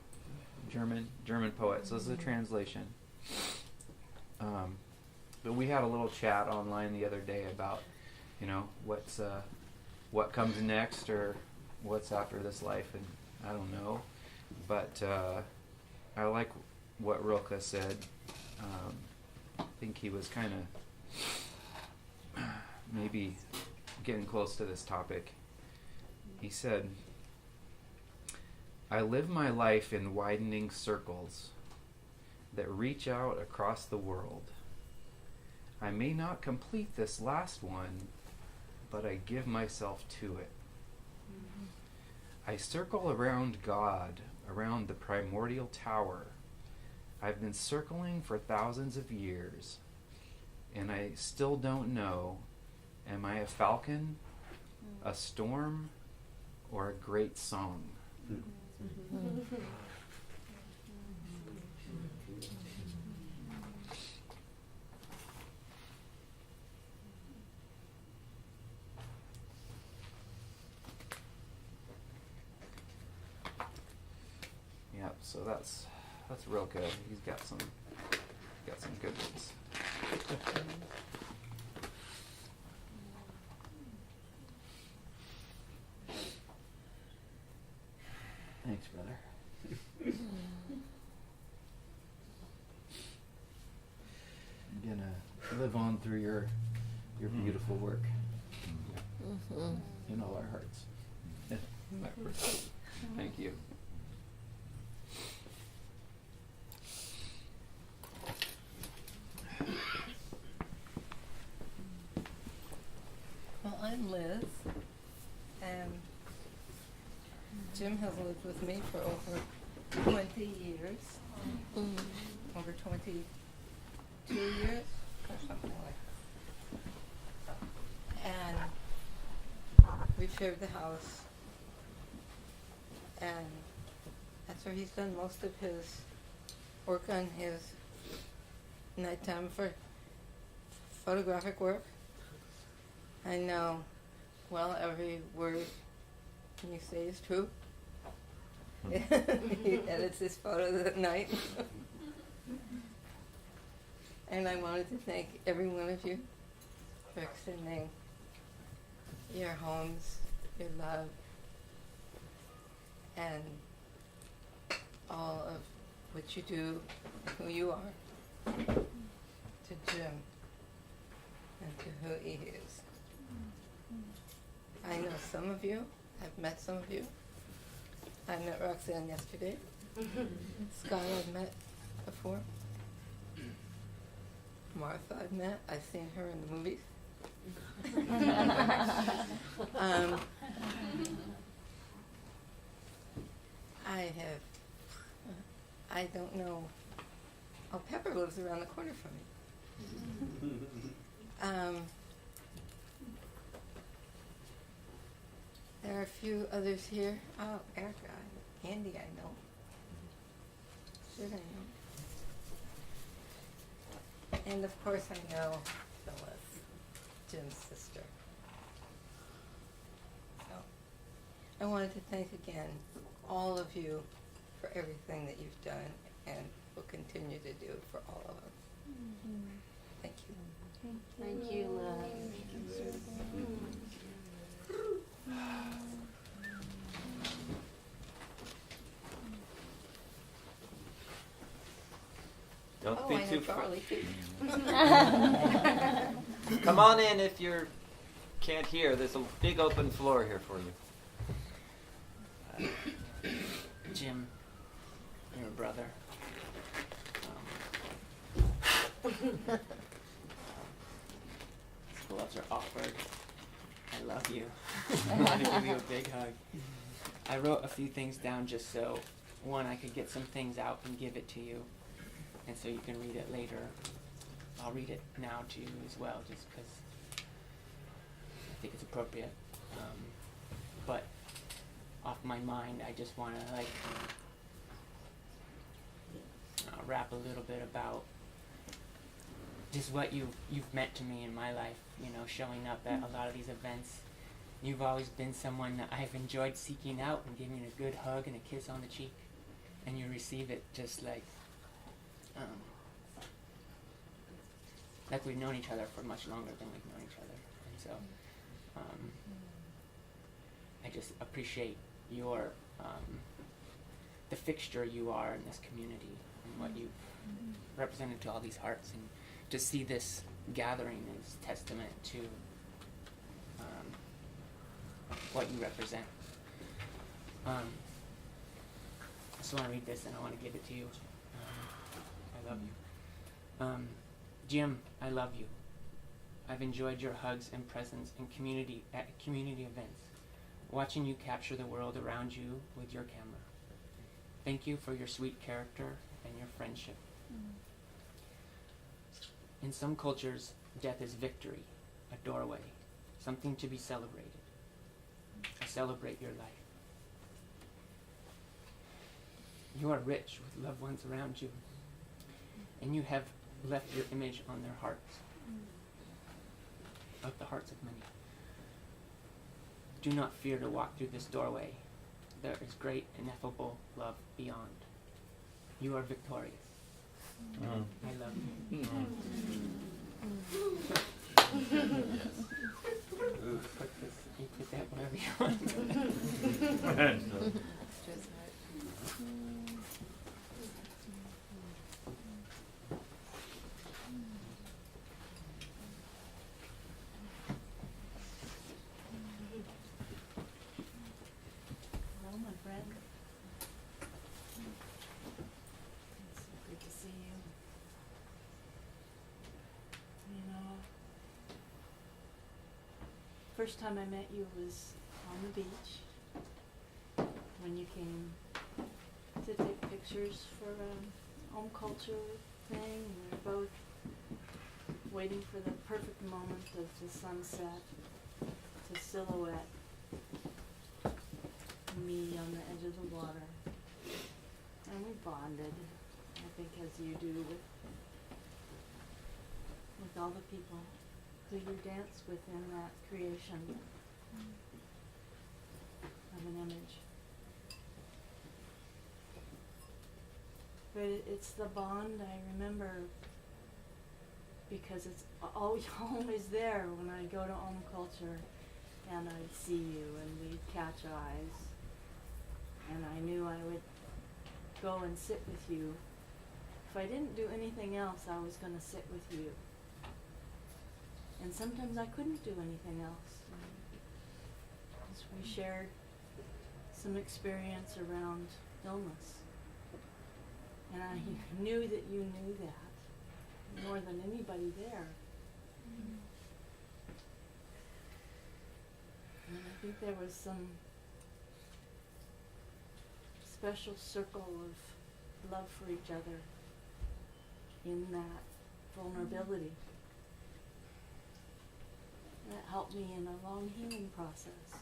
German poet. So this is a translation. But we had a little chat online the other day about, what comes next, or what's after this life, and I don't know. But I like what Rilke said. I think he was kind of maybe getting close to this topic. He said, "I live my life in widening circles that reach out across the world. I may not complete this last one, but I give myself to it. I circle around God, around the primordial tower. I've been circling for thousands of years, and I still don't know, am I a falcon, a storm, or a great song?" Yep, so that's Rilke. He's got some good ones. Thanks, brother. I'm gonna live on through your beautiful work in all our hearts. Thank you. Well, I'm Liz, and Jim has lived with me for over 20 years, over 22 years, or something like that. And we shared the house, and that's where he's done most of his work on his nighttime for photographic work. I know, well, every word you say is true. He edits his photos at night. And I wanted to thank every one of you for extending your homes, your love, and all of what you do, who you are, to Jim and to who he is. I know some of you. I've met some of you. I met Roxanne yesterday. Scott I've met before. Martha I've met. I've seen her in the movies. I don't know Oh, Pepper lives around the corner from me. There are a few others here. Oh, Erica, Andy, I know. Should I know? And of course I know Phyllis, Jim's sister. So I wanted to thank again all of you for everything that you've done and will continue to do for all of us. Thank you. Thank you, love. Don't Oh, be I know too Charlie too. Come on in if you can't hear. There's a big open floor here for you. Jim, your brother. His gloves are awkward. I love you. I want to give you a big hug. I wrote a few things down just so, one, I could get some things out and give it to you, and so you can read it later. I'll read it now to you as well, just because I think it's appropriate. But off my mind, I just want to rap a little bit about just what you've meant to me in my life. You know, showing up at a lot of these events. You've always been someone that I've enjoyed seeking out and giving a good hug and a kiss on the cheek, and you receive it just like we've known each other for much longer than we've known each other. And so I just appreciate your the fixture you are in this community and what you've represented to all these hearts, and to see this gathering is testament to what you represent. I just want to read this and I want to give it to you. I love you. Jim, I love you. I've enjoyed your hugs and presence in community events, watching you capture the world around you with your camera. Thank you for your sweet character and your friendship. In some cultures, death is victory, a doorway, something to be celebrated. I celebrate your life. You are rich with loved ones around you, and you have left your image on their hearts, of the hearts of many. Do not fear to walk through this doorway. There is great, ineffable love beyond. You are victorious. I love you. You put that wherever you want. Hello, my friend. It's so good to see you. You know, first time I met you was on the beach when you came to take pictures for a home culture thing. We were both waiting for the perfect moment of the sunset to silhouette me on the edge of the water. And we bonded, I think, as you do with all the people who you dance with in that creation of an image. But it's the bond I remember because it's always there when I go to home culture and I'd see you and we'd catch eyes. And I knew I would go and sit with you. If I didn't do anything else, I was going to sit with you. And sometimes I couldn't do anything else. Because we shared some experience around illness. And I knew that you knew that more than anybody there. And I think there was some special circle of love for each other in that vulnerability. That helped me in a long healing process.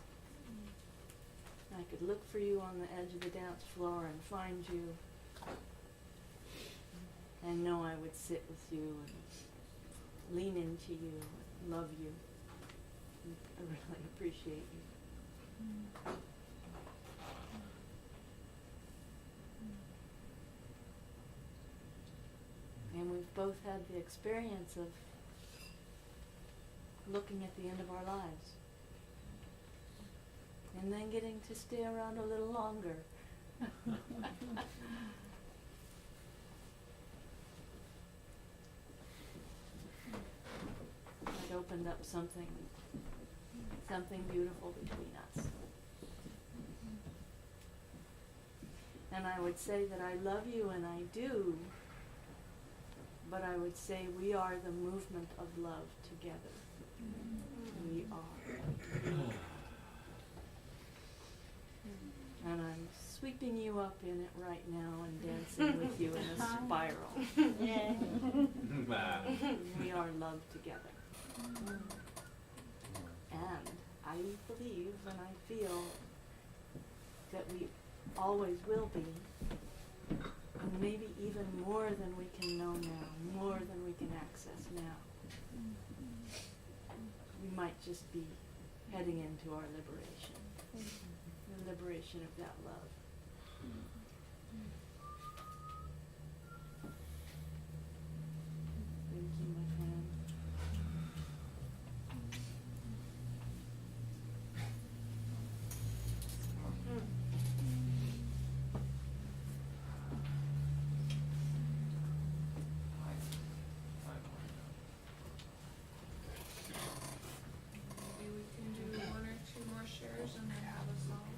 I could look for you on the edge of the dance floor and find you, and know I would sit with you and lean into you and love you. I really appreciate you. And we've both had the experience of looking at the end of our lives and then getting to stay around a little longer. It opened up something beautiful between us. And I would say that I love you, and I do, but I would say we are the movement of love together. We are. And I'm sweeping you up in it right now and dancing with you in a spiral. Yeah. We are love together. And I believe and I feel that we always will be, and maybe even more than we can know now, more than we can access now. We might just be heading into our liberation, the liberation of that love. Thank you, my friend. Maybe we can do one or two more shares and then have a song.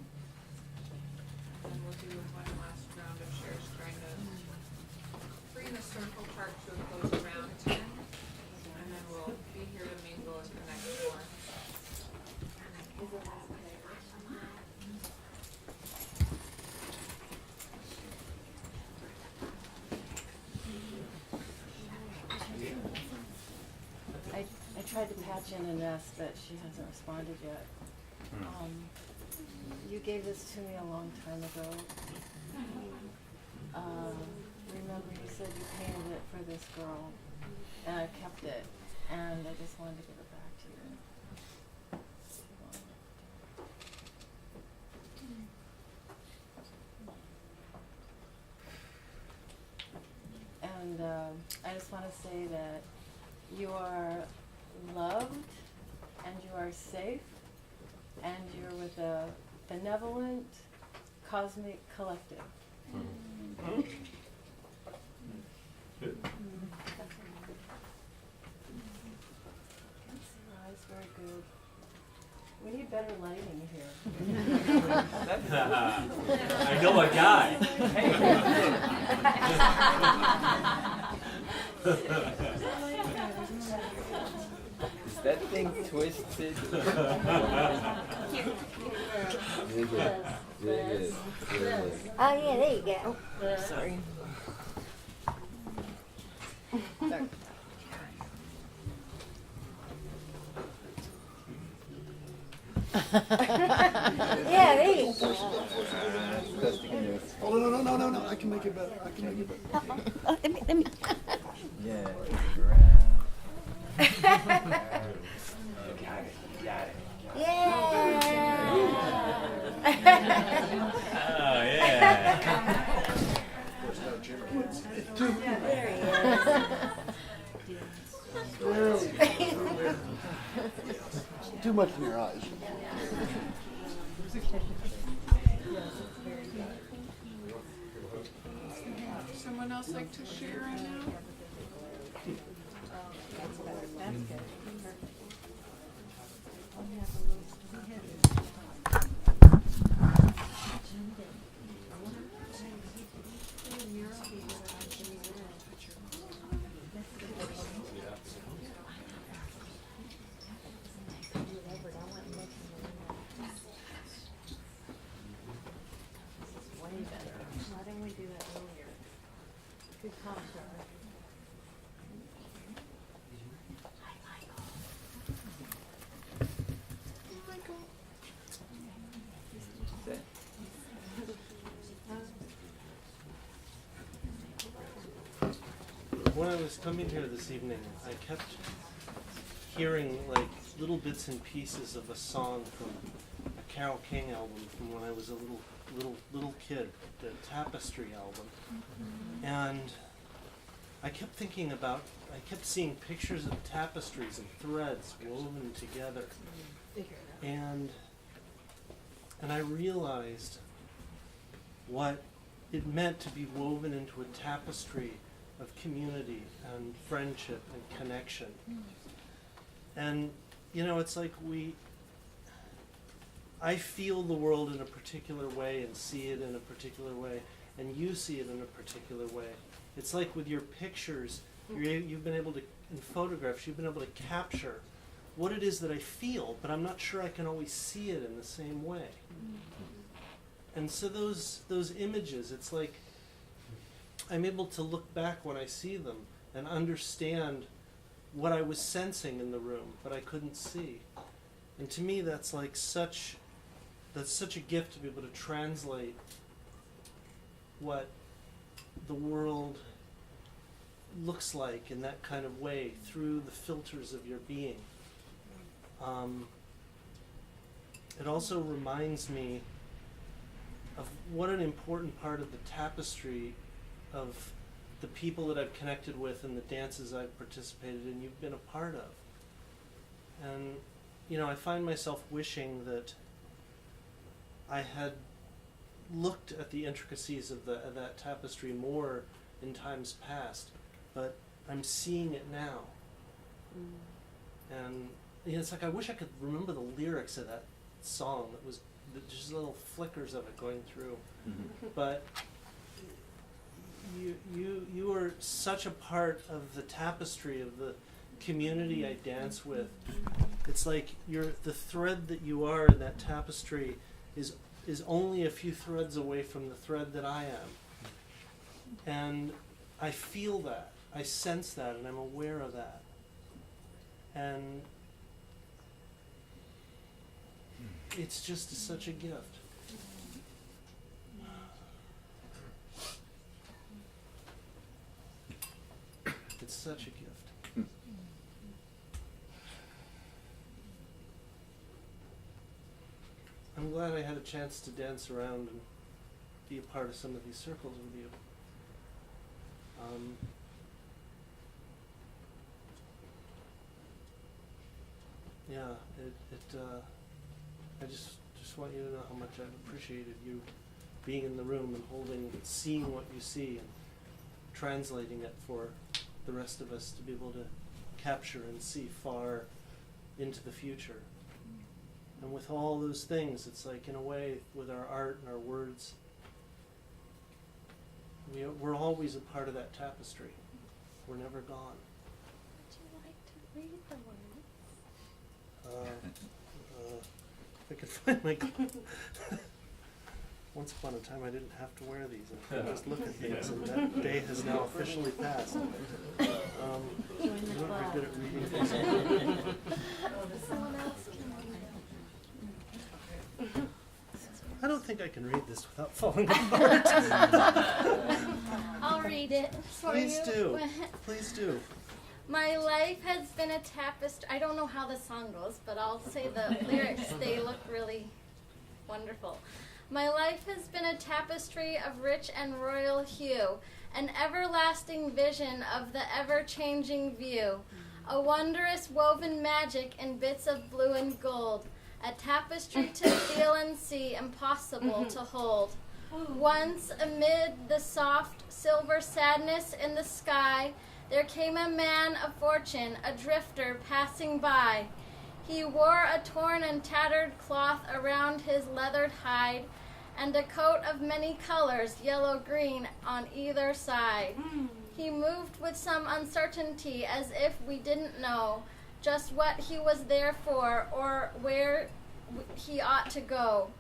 And then we'll do one last round of shares, trying to bring the circle part to a close around 10. And then we'll be here to mingle and connect more. I tried to patch in Ines, but she hasn't responded yet. You gave this to me a long time ago. Remember you said you painted it for this girl, and I kept it, and I just wanted to give it back to you. And I just want to say that you are loved, and you are safe, and you're with a benevolent cosmic collective. Good. Your eyes very good. We need better lighting here. I know a guy. Is that thing twisted? Really good. Really good. Really good. Oh yeah, there you go. Sorry. Yeah, there you go. Oh, no, I can make it better. I can make it better. Let me. Yeah. Yeah. Oh, yeah. There he is. Too much in your eyes. Someone else like to share right now? That's good. Why didn't we do that earlier? Good call, Trevor. when I was coming here this evening, I kept hearing like little bits and pieces of a song from a Carole King album from when I was a little kid, the Tapestry album. And I kept thinking about, I kept seeing pictures of tapestries and threads woven together. And I realized what it meant to be woven into a tapestry of community and friendship and connection. And, you know, it's like I feel the world in a particular way and see it in a particular way, and you see it in a particular way. It's like with your pictures, you've been able to, in photographs, you've been able to capture what it is that I feel, but I'm not sure I can always see it in the same way. And so those images, it's like I'm able to look back when I see them and understand what I was sensing in the room, but I couldn't see. And to me, that's like such a gift to be able to translate what the world looks like in that kind of way through the filters of your being. It also reminds me of what an important part of the tapestry of the people that I've connected with and the dances I've participated in, you've been a part of. And, you know, I find myself wishing that I had looked at the intricacies of that tapestry more in times past, but I'm seeing it now. And you know, it's like I wish I could remember the lyrics of that song. That was just little flickers of it going through. But you are such a part of the tapestry of the community I dance with. It's like the thread that you are in that tapestry is only a few threads away from the thread that I am. And I feel that, I sense that, and I'm aware of that. And it's just such a gift. It's such a gift. I'm glad I had a chance to dance around and be a part of some of these circles with you. I just want you to know how much I've appreciated you being in the room and seeing what you see and translating it for the rest of us to be able to capture and see far into the future. And with all those things, it's like, in a way, with our art and our words, we're always a part of that tapestry. We're never gone. Would you like to read the words? If I could find my... Once upon a time, I didn't have to wear these. I could just look at things, and that day has now officially passed. I'm not very good at reading things. Someone else can. I don't think I can read this without falling apart. I'll read it for Please you. do. Please do. My life has been a tapestry. I don't know how the song goes, but I'll say the lyrics. They look really wonderful. My life has been a tapestry of rich and royal hue, an everlasting vision of the ever-changing view, a wondrous woven magic in bits of blue and gold, a tapestry to feel and see, impossible to hold. Once, amid the soft silver sadness in the sky, there came a man of fortune, a drifter passing by. He wore a torn and tattered cloth around his leathered hide, and a coat of many colors, yellow-green, on either side. He moved with some uncertainty, as if we didn't know just what he was there for or where he ought to go.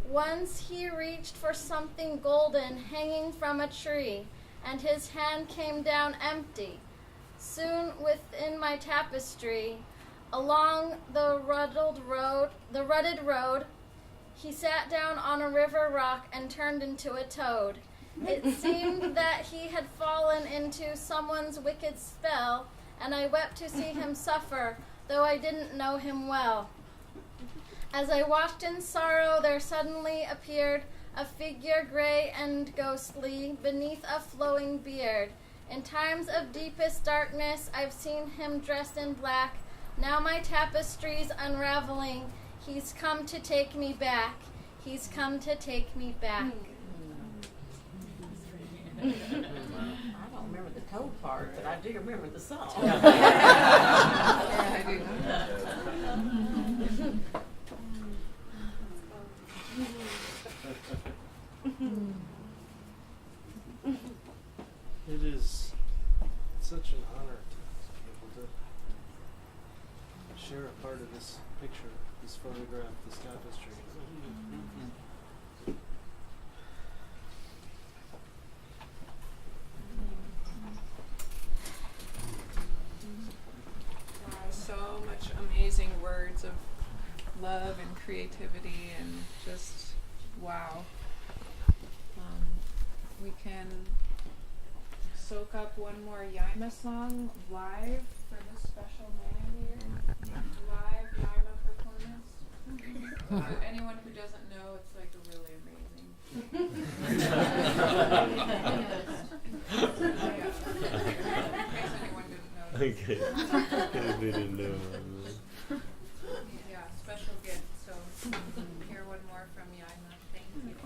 Once he reached for something golden hanging from a tree, and his hand came down empty. Soon within my tapestry, along the rutted road, he sat down on a river rock and turned into a toad. It seemed that he had fallen into someone's wicked spell, and I wept to see him suffer, though I didn't know him well. As I walked in sorrow, there suddenly appeared a figure gray and ghostly beneath a flowing beard. In times of deepest darkness, I've seen him dressed in black. Now my tapestry's unraveling. He's come to take me back. He's come to take me back. I don't remember the toe part, but I do remember the song. Yeah, I do. It is such an honor to be able to share a part of this picture, this photograph, this tapestry. Wow, so much amazing words of love and creativity and just wow. We can soak up one more Yaima song live for this special man here. Live Yaima performance. For anyone who doesn't know, it's like really amazing. In case anyone didn't know. Okay. They didn't know. Yeah, special gift. So hear one more from Yaima. Thank you.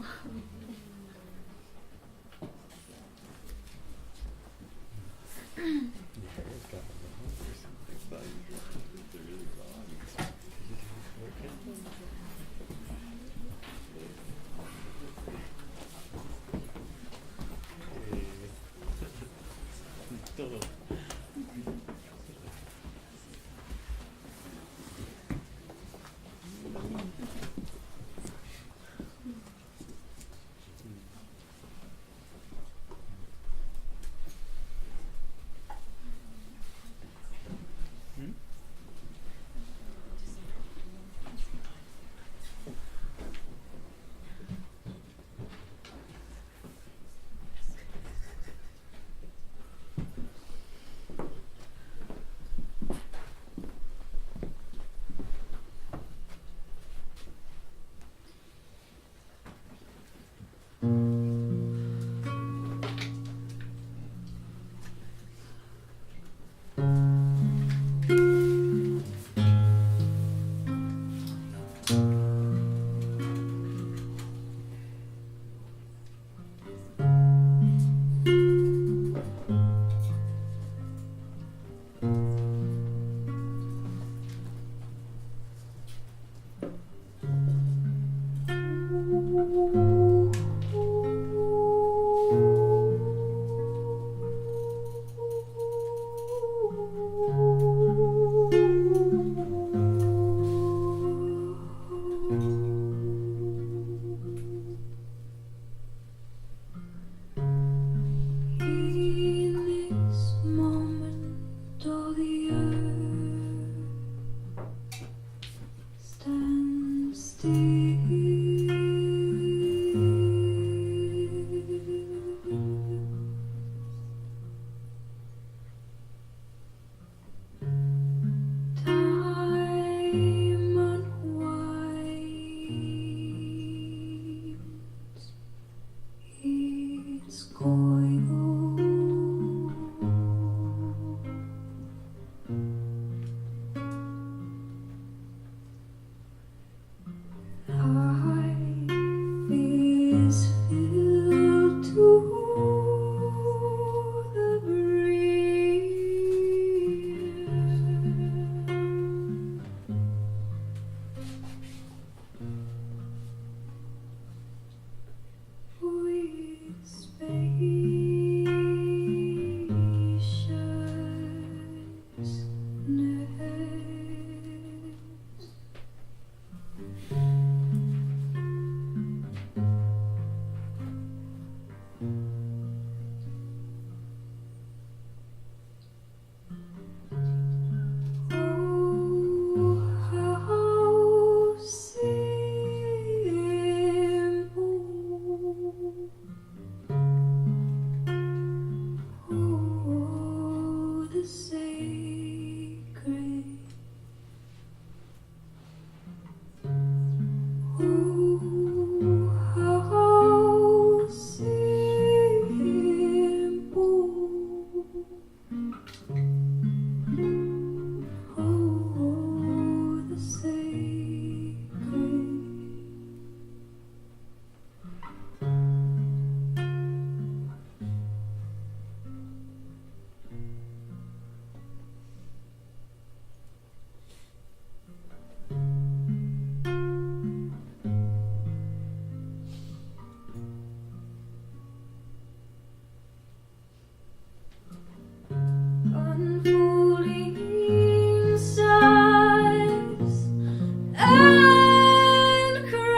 and cries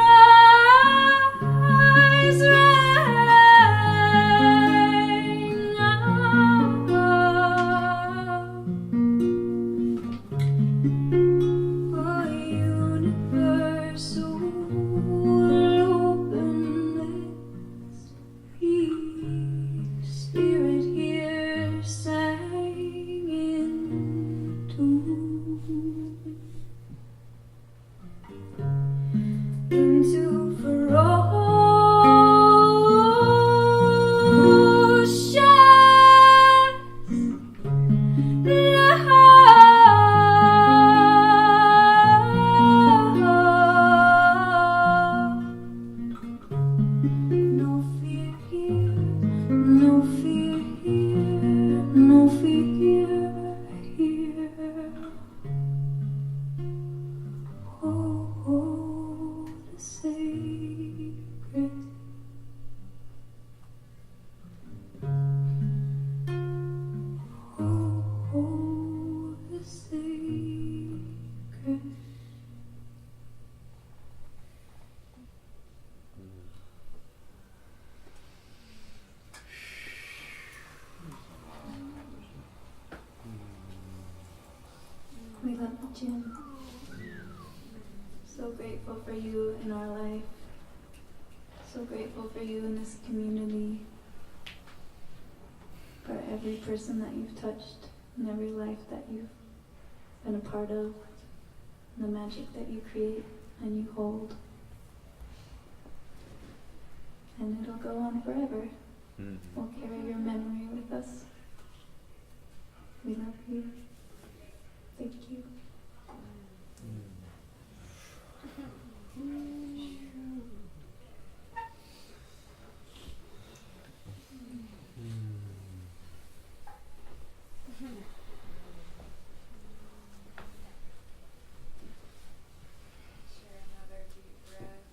rain out. A universal openness, peace, spirit here sang into no fear here, no fear here, no fear here. Oh, the sacred. Oh, the sacred. We love you, Jim. So grateful for you in our life. So grateful for you in this community. For every person that you've touched and every life that you've been a part of. The magic that you create and you hold. And it'll go on forever. We'll carry your memory with us. We love you. Thank you. Share another deep breath.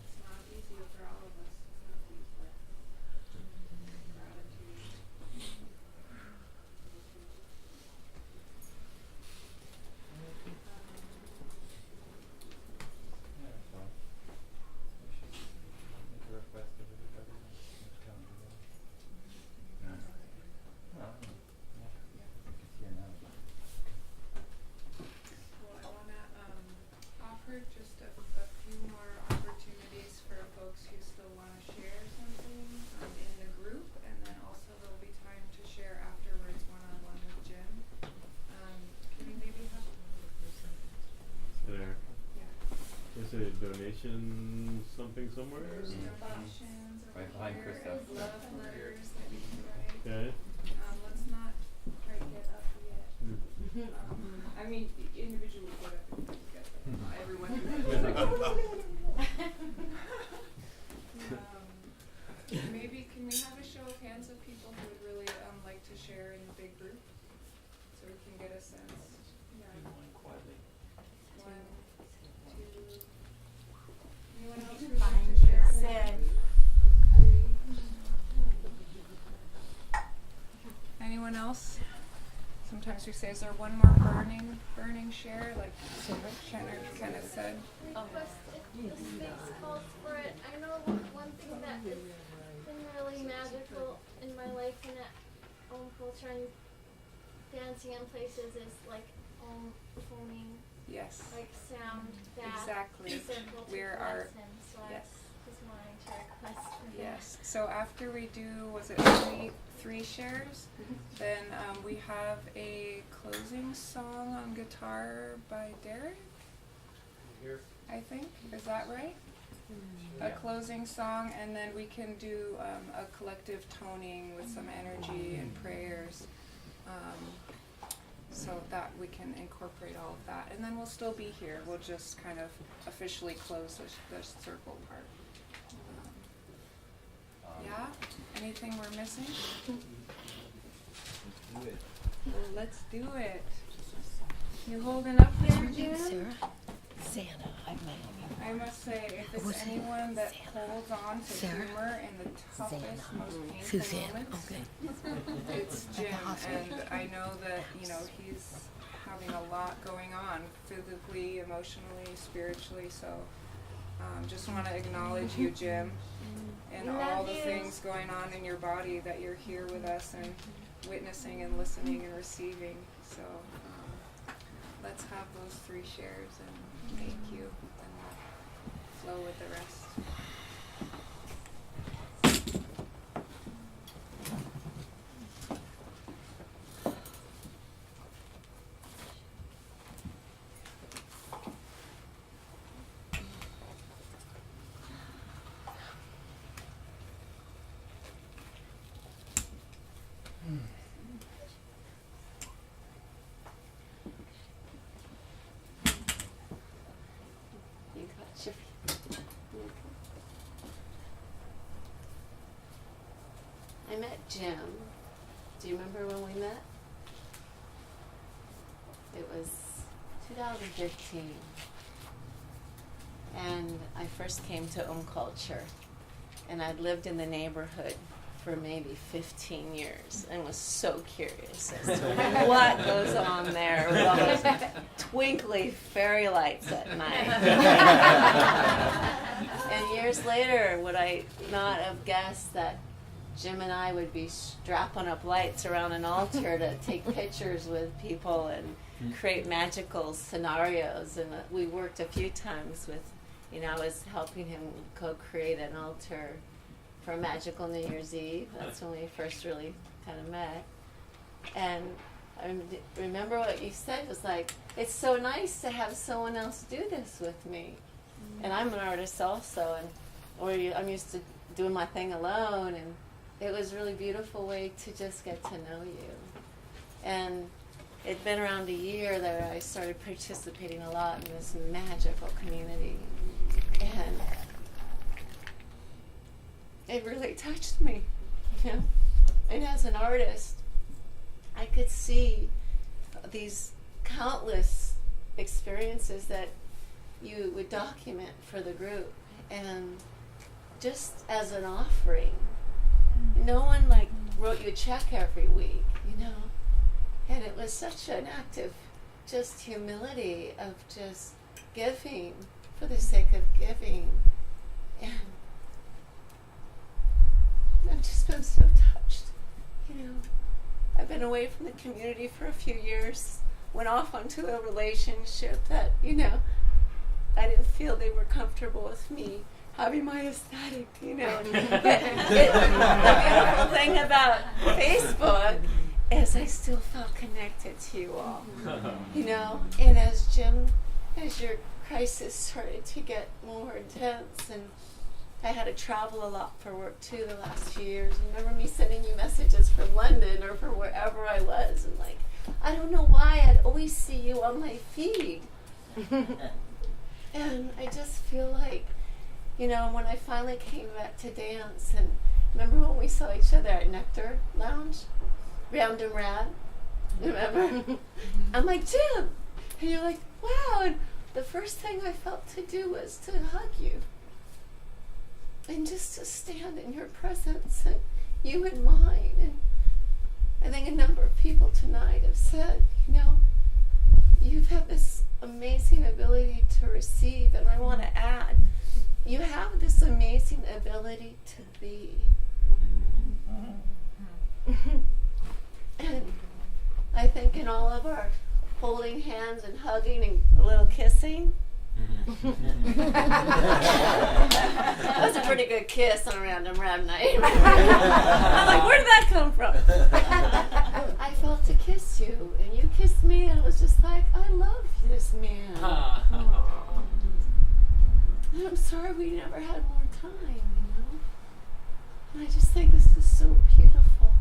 It's not easy for all of us to have these breaths. Gratitude. Well, I want to offer just a few more opportunities for folks who still want to share something in the group, and then also there'll be time to share afterwards one-on-one with Jim. Can we maybe have There. Yeah. Is there a donation something somewhere? There's donations or Right behind Krista. love letters that you can write. Okay. Let's not quite get up yet. I mean, individually get up and get up. Not everyone. Maybe can we have a show of hands of people who would really like to share in the big group, so we can get a sense. Yeah. Quietly. 1, 2. Anyone else who would like to share? Sid. 3. Anyone else? Sometimes we say, is there one more burning share, like Shannon kind of said? Request if the space calls for it. I know one thing that has been really magical in my life and at culture and dancing in places is like phoning. Yes. Like sound that Exactly. circle to We're bless our him. So yes. I just wanted to request for that. Yes. So after we do, was it three shares? Then we have a closing song on guitar by Derek. I think, is that right? A closing song, and then we can do a collective toning with some energy and prayers, so that we can incorporate all of that. And then we'll still be here. We'll just kind of officially close the circle part. Yeah? Anything we're missing? Let's do it. Well, let's do it. You holding up there, Jim? Santa, I've met him. I must say, if it's Who's anyone that holds on to Sarah? humor in the toughest, most painful Suzanne, moments, okay. it's Jim. And I know that, you know, he's having a lot going on physically, emotionally, spiritually. So just want to acknowledge you, Jim, and all the things going on in your body that you're here with us and witnessing and listening and receiving. So let's have those 3 shares and thank you. Flow with the rest. You got your. I met Jim. Do you remember when we met? It was 2015. And I first came to Culture. And I'd lived in the neighborhood for maybe 15 years and was so curious as to what goes on there with all those twinkly fairy lights at night. And years later, would I not have guessed that Jim and I would be strapping up lights around an altar to take pictures with people and create magical scenarios. And we worked a few times with, you know, I was helping him co-create an altar for Magical New Year's Eve. That's when we first really kind of met. And I remember what you said was like, it's so nice to have someone else do this with me. And I'm an artist also, and I'm used to doing my thing alone, and it was a really beautiful way to just get to know you. And it'd been around a year that I started participating a lot in this magical community. And it really touched me, you know. And as an artist, I could see these countless experiences that you would document for the group. And just as an offering, no one like wrote you a check every week, you know. And it was such an act of just humility, of just giving for the sake of giving. And I've just been so touched, you know. I've been away from the community for a few years, went off onto a relationship that, you know, I didn't feel they were comfortable with me having my aesthetic, you know. But the beautiful thing about Facebook is I still felt connected to you all, you know. And as your crisis started to get more intense, and I had to travel a lot for work too the last few years. Remember me sending you messages from London or from wherever I was, and like, I don't know why I'd always see you on my feed. And I just feel like, you know, when I finally came back to dance, and remember when we saw each other at Nectar Lounge? Round and Rad? Remember? I'm like, Jim! And you're like, wow! And the first thing I felt to do was to hug you. And just to stand in your presence, and you in mine. And I think a number of people tonight have said, you know, you've had this amazing ability to receive, and I want to add, you have this amazing ability to be. And I think in all of our holding hands and hugging and a little kissing, that was a pretty good kiss on a random rad night. I'm like, where did that come from? I felt to kiss you, and you kissed me, and it was just like, I love this man. And I'm sorry we never had more time, you know? And I just think this is so beautiful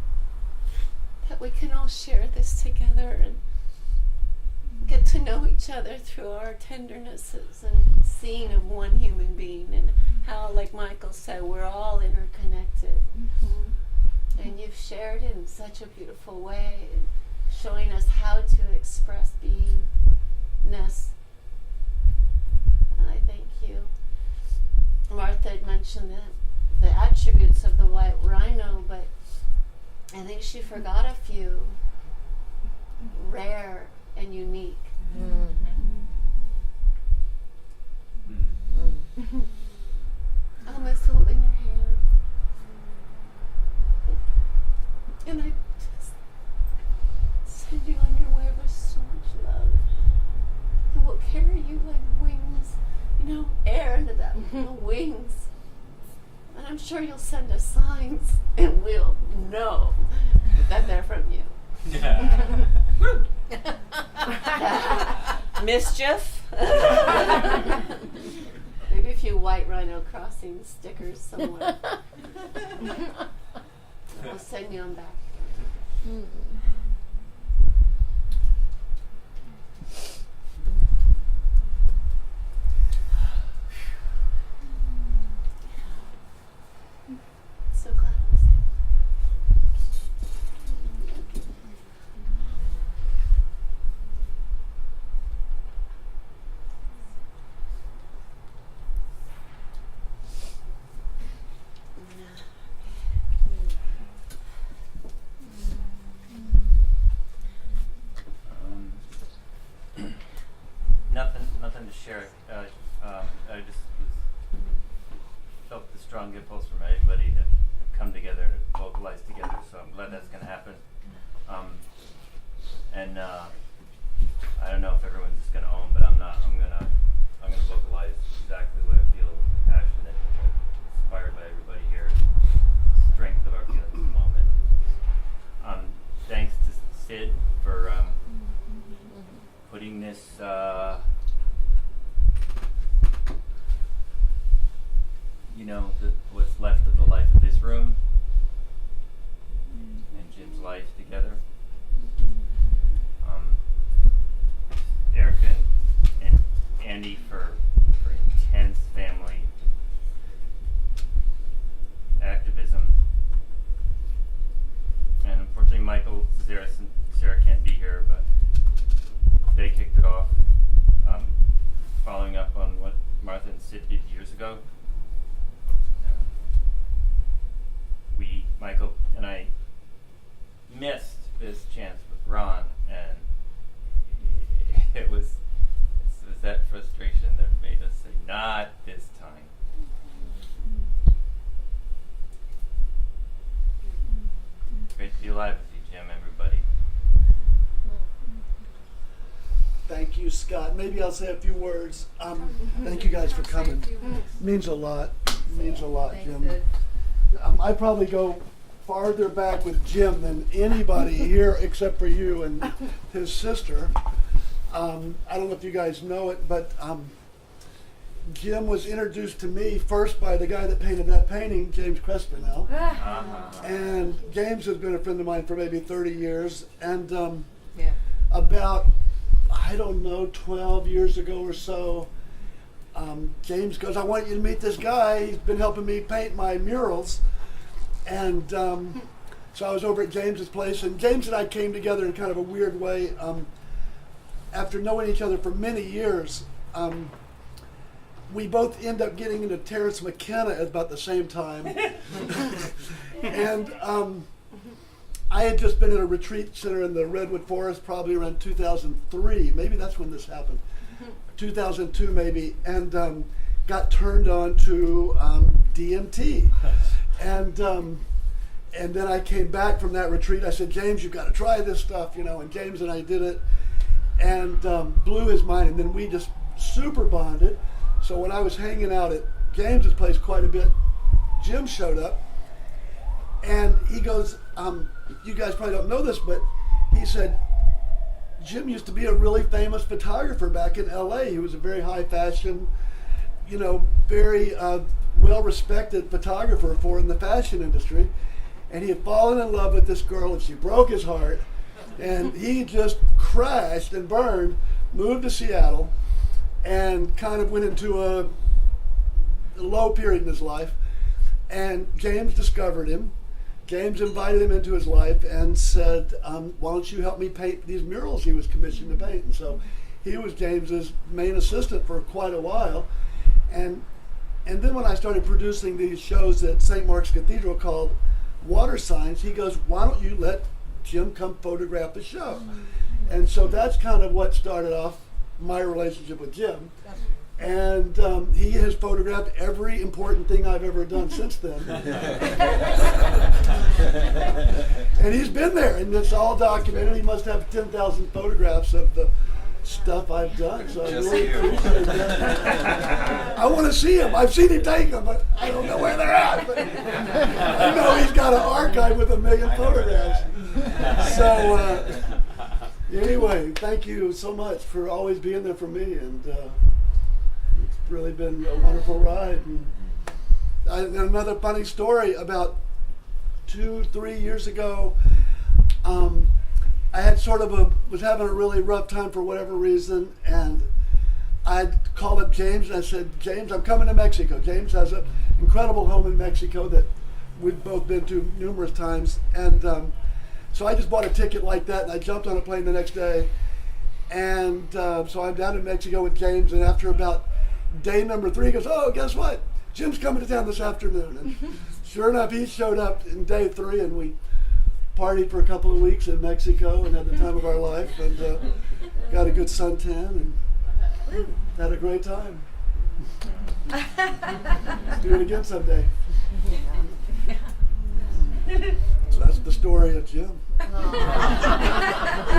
that we can all share this together and get to know each other through our tendernesses and seeing of one human being, and how, like Michael said, we're all interconnected. And you've shared in such a beautiful way, showing us how to express beingness you. Martha had mentioned the attributes of the white rhino, but I think she forgot a few rare and unique. I miss holding your hand. And I just send you on your way with so much love. And we'll carry you like wings, air into that wings. And I'm sure you'll send us signs and we'll know that they're from you. Mischief. Maybe a few white rhino crossing stickers somewhere. We'll send you them back. So glad I was Nothing to share. I just felt the strong impulse from everybody to come together, to vocalize together. So I'm glad that's going to happen. And I don't know if everyone's just going to own, but I'm not. I'm gonna vocalize exactly what I feel, passionate, inspired by everybody here, strength of our feelings in the moment. Thanks to Sid for putting this. What's left of the life of this room and Jim's life together. Erica and Andy for intense family activism. And unfortunately, Michael, Sarah can't be here, but they kicked it off, following up on what Martha and Sid did years ago. Michael and I missed this chance with Ron, and it was that frustration that made us say, not this time. Great to be alive with you, Jim, everybody. Thank you, Scott. Maybe I'll say a few words. Thank you guys for coming. Means a lot. Means a lot, Jim. I probably go farther back with Jim than anybody here except for you and his sister. I don't know if you guys know it, but Jim was introduced to me first by the guy that painted that painting, James Crespinell. And James has been a friend of mine for maybe 30 years. And about, I don't know, 12 years ago or so, James goes, I want you to meet this guy. He's been helping me paint my murals. And so I was over at James's place, and James and I came together in kind of a weird way. After knowing each other for many years, we both end up getting into Terrence McKenna at about the same time. And I had just been at a retreat center in the Redwood Forest probably around 2003. Maybe that's when this happened. 2002 maybe. And got turned on to DMT. And then I came back from that retreat. I said, James, you've got to try this stuff, and James and I did it, and blew his mind. And then we just super bonded. So when I was hanging out at James's place quite a bit, Jim showed up, and he goes, you guys probably don't know this, but he said, Jim used to be a really famous photographer back in LA. He was a very high fashion, very well-respected photographer in the fashion industry, and he had fallen in love with this girl, and she broke his heart, and he just crashed and burned, moved to Seattle, and kind of went into a low period in his life. And James discovered him. James invited him into his life and said, why don't you help me paint these murals he was commissioned to paint? And so he was James's main assistant for quite a while. And then when I started producing these shows at St. Mark's Cathedral called Water Signs, he goes, why don't you let Jim come photograph the show? And so that's kind of what started off my relationship with Jim. And he has photographed every important thing I've ever done since then. And he's been there, and it's all documented. He must have 10,000 photographs of the stuff I've done. So I really appreciate that. I want to see him. I've seen him take them, but I don't know where they're at. But I know he's got an archive with 1 million photographs. So anyway, thank you so much for always being there for me, and it's really been a wonderful ride. And another funny story, about 2-3 years ago, I had was having a really rough time for whatever reason, and I called up James and I said, James, I'm coming to Mexico. James has an incredible home in Mexico that we've both been to numerous times, and so I just bought a ticket like that, and I jumped on a plane the next day, and so I'm down in Mexico with James, and after about day number 3, he goes, oh, guess what? Jim's coming to town this afternoon. And sure enough, he showed up in day 3, and we partied for a couple of weeks in Mexico and had the time of our life, and got a good suntan and had a great time. Let's do it again someday. So that's the story of Jim. And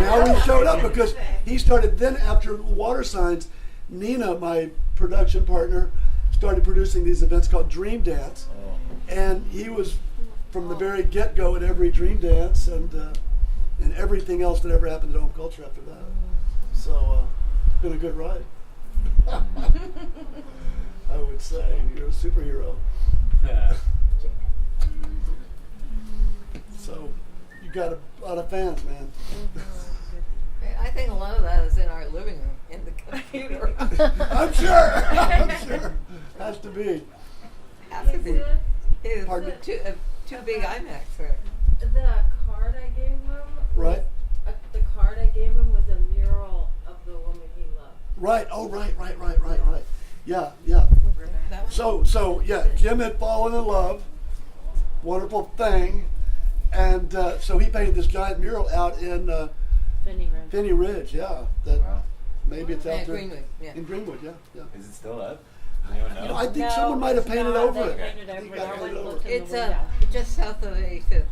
how he showed up, because he started then, after Water Signs, Nina, my production partner, started producing these events called Dream Dance, and he was from the very get-go at every Dream Dance and everything else that ever happened at Home Culture after that. So it's been a good ride. I would say you're a superhero. So you got a lot of fans, man. I think a lot of that is in our living room, in the computer. I'm sure. I'm sure. Has to be. Has to be. It is two big IMAX there. The card I gave him, Right. The card I gave him was a mural of the woman he loved. Right. Oh, right. Yeah. So yeah, Jim had fallen in love. Wonderful thing. And so he painted this giant mural out in Finney Ridge, yeah. Maybe it's out there. Greenwood, yeah. In Greenwood, yeah. Is it still up? Anyone know? I think someone might have painted over it. It's just south of 85th.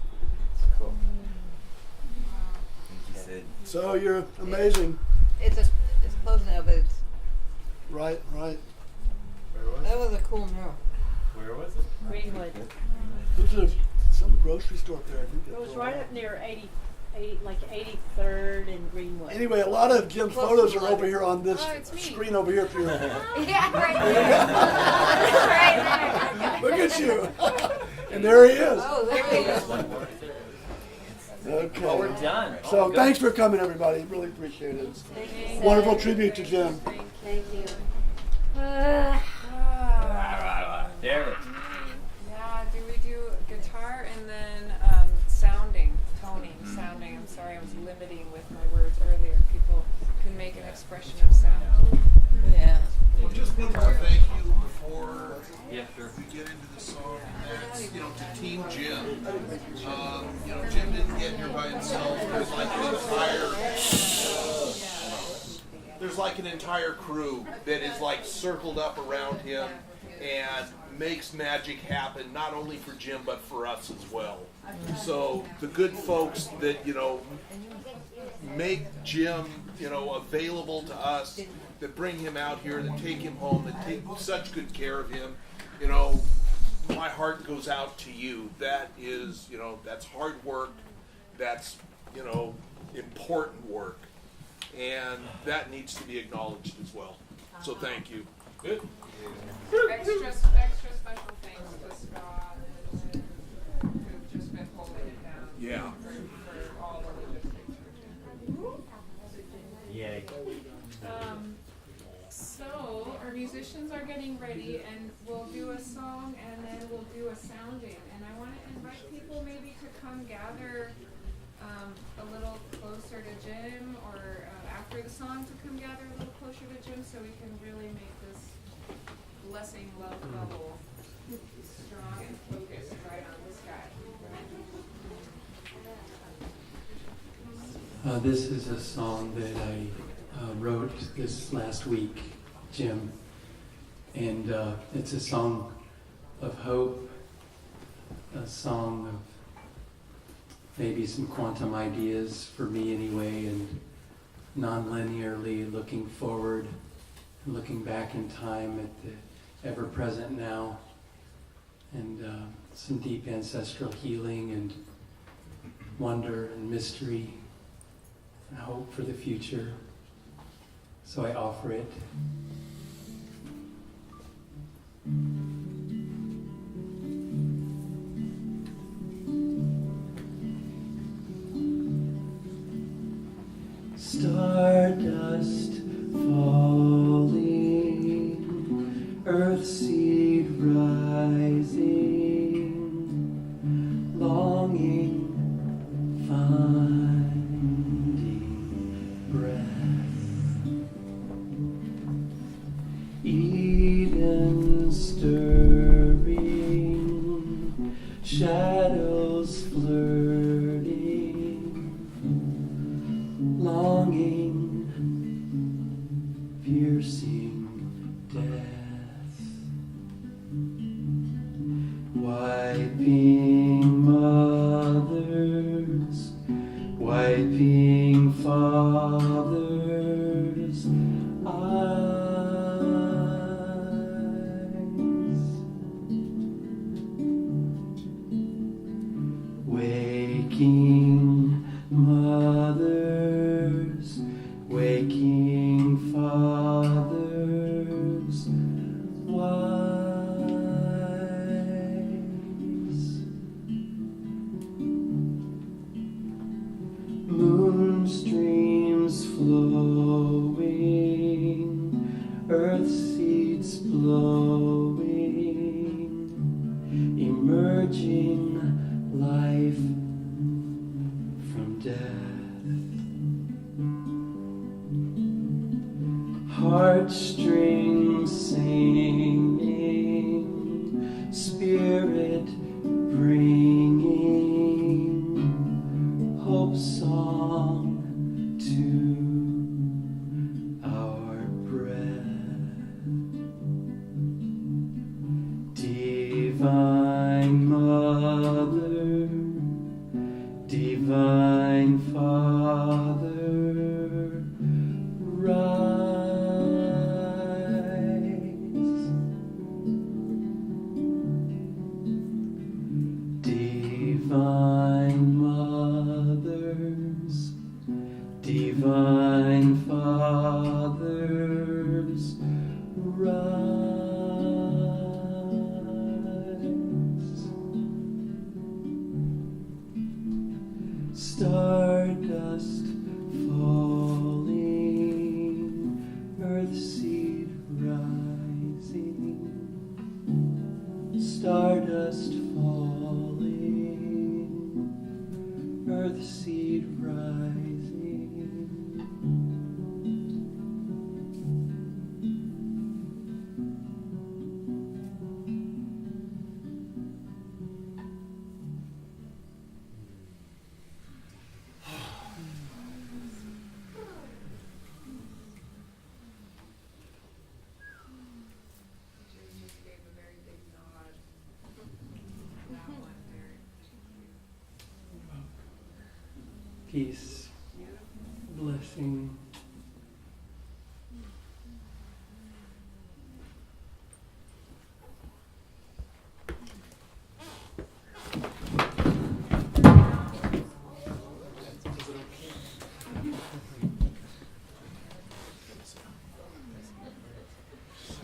Cool. So you're amazing. It's closed now, but it's Right. Where was that was a cool mural. Where was it? Greenwood. There's some grocery store up there. I think It was right up near 83rd and Greenwood. Anyway, a lot of Jim's Close photos to are over here on this Oh, it's me. screen over here. If you're Yeah, right there. Look at you. And there he is. Oh, there he is. Okay. Well, we're done. So Good. thanks for coming, everybody. Really appreciate it. Wonderful tribute to Jim. Thank you. Ah. There it is. Yeah, do we do guitar and then sounding? I'm sorry, I was limiting with my words earlier. People can make an expression of sound. Yeah. Well, just one more thank you before we get into the song, and that's, to Team Jim. Jim didn't get here by himself. There's like an entire crew that is like circled up around him and makes magic happen, not only for Jim but for us as well. So the good folks that make Jim available to us, that bring him out here, that take him home, that take such good care of him, my heart goes out to you. That is, that's hard work, that's important work, and that needs to be acknowledged as well. So thank you. Good. Extra special thanks to Scott and who've just been holding it down. Yeah. For all the logistics for Jim. Yay. So our musicians are getting ready, and we'll do a song, and then we'll do a sounding. And I want to invite people maybe to come gather a little closer to Jim, or after the song to come gather a little closer to Jim, so we can really make this blessing love bubble, strong and focused right on this guy. This is a song that I wrote this last week, Jim, and it's a song of hope, a song of maybe some quantum ideas for me anyway, and non-linearly looking forward, looking back in time at the ever-present now, and some deep ancestral healing and wonder and mystery and hope for the future. So I offer it. Stardust falling, earth seed rising, longing, finding breath. Eden stirring, shadows flirting, longing, piercing death. Wiping mothers, wiping fathers' eyes, waking mothers, waking fathers, wise. Moon streams flowing, earth seeds blowing, emerging life from death. Heartstrings singing, spirit bringing, hope song to our breath. Divine Mother, Divine Father, rise. Divine Mothers, Divine Fathers, rise. Stardust falling, earth seed rising, stardust falling, earth seed rising. Peace, blessing.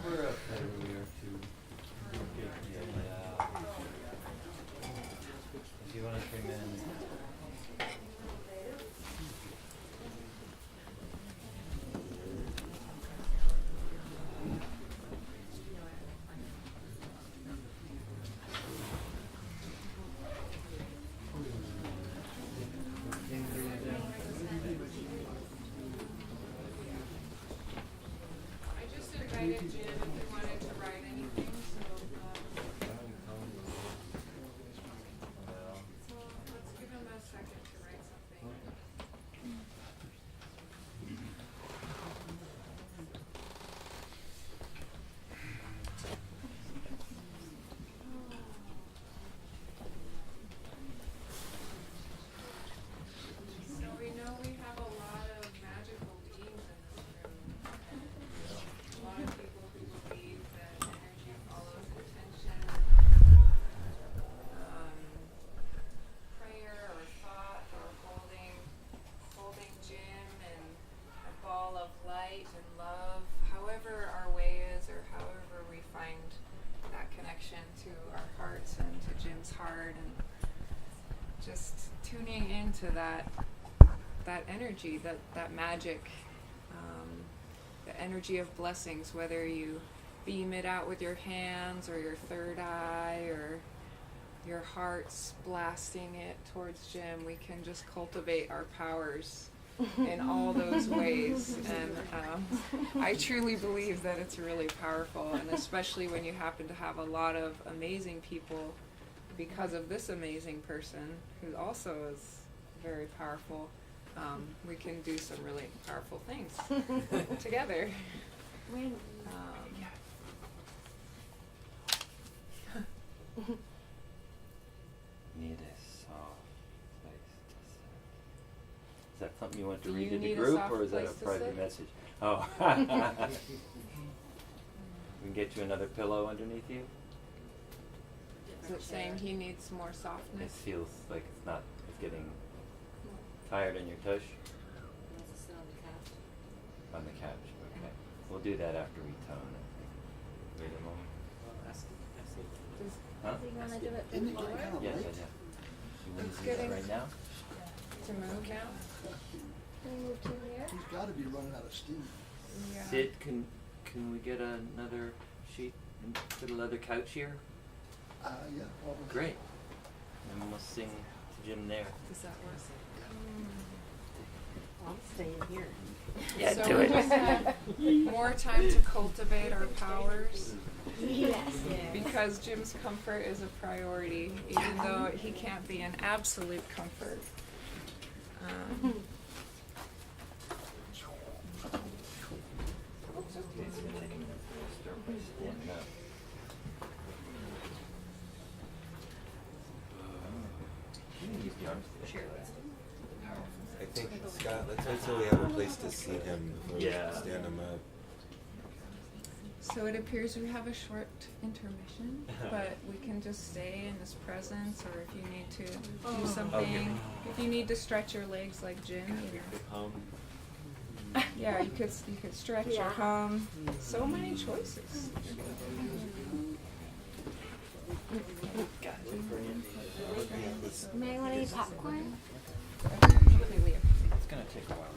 We're up there, we are too. If you want to come in. I just invited Jim if he wanted to write anything. just tuning into that energy, that magic, the energy of blessings, whether you beam it out with your hands or your third eye or your heart's blasting it towards Jim. We can just cultivate our powers in all those ways, and I truly believe that it's really powerful, and especially when you happen to have a lot of amazing people because of this amazing person who also is very powerful. We can do some really powerful things together. Need a soft place to sit. Is that something you want to Do read you to the need a group, soft or is that a place to private sit? message? Oh. We can get you another pillow underneath you. Is it saying he needs more It softness? feels like it's getting tired on your tush. On the couch, okay. We'll do that after we tone, I think. Wait a moment. Huh? Do you want to do it Isn't it before? getting kind of Yes, late? yeah. You want It's to do that getting- right now? To move now? Can we move to here? He's got to be running out of steam. Yeah. Sid, can we get another sheet and put a leather couch here? Yeah. Great. And we'll sing to Jim there. Does that work? I'm staying here. Yeah, So do we it. just have more time to cultivate our powers. Yes. Because Jim's comfort is a priority, even though he can't be an absolute comfort. Stand up. You can use the arms to Sure. I think, Scott, let's wait till we have a place to seat him before Yeah. we stand him up. So it appears we have a short intermission, but we can just stay in his presence, or if you need to do something, if you need to stretch your legs like Jim, you know. Yeah, you could stretch or hum. So many choices. May I want to eat popcorn? Completely up to you. It's gonna take a while.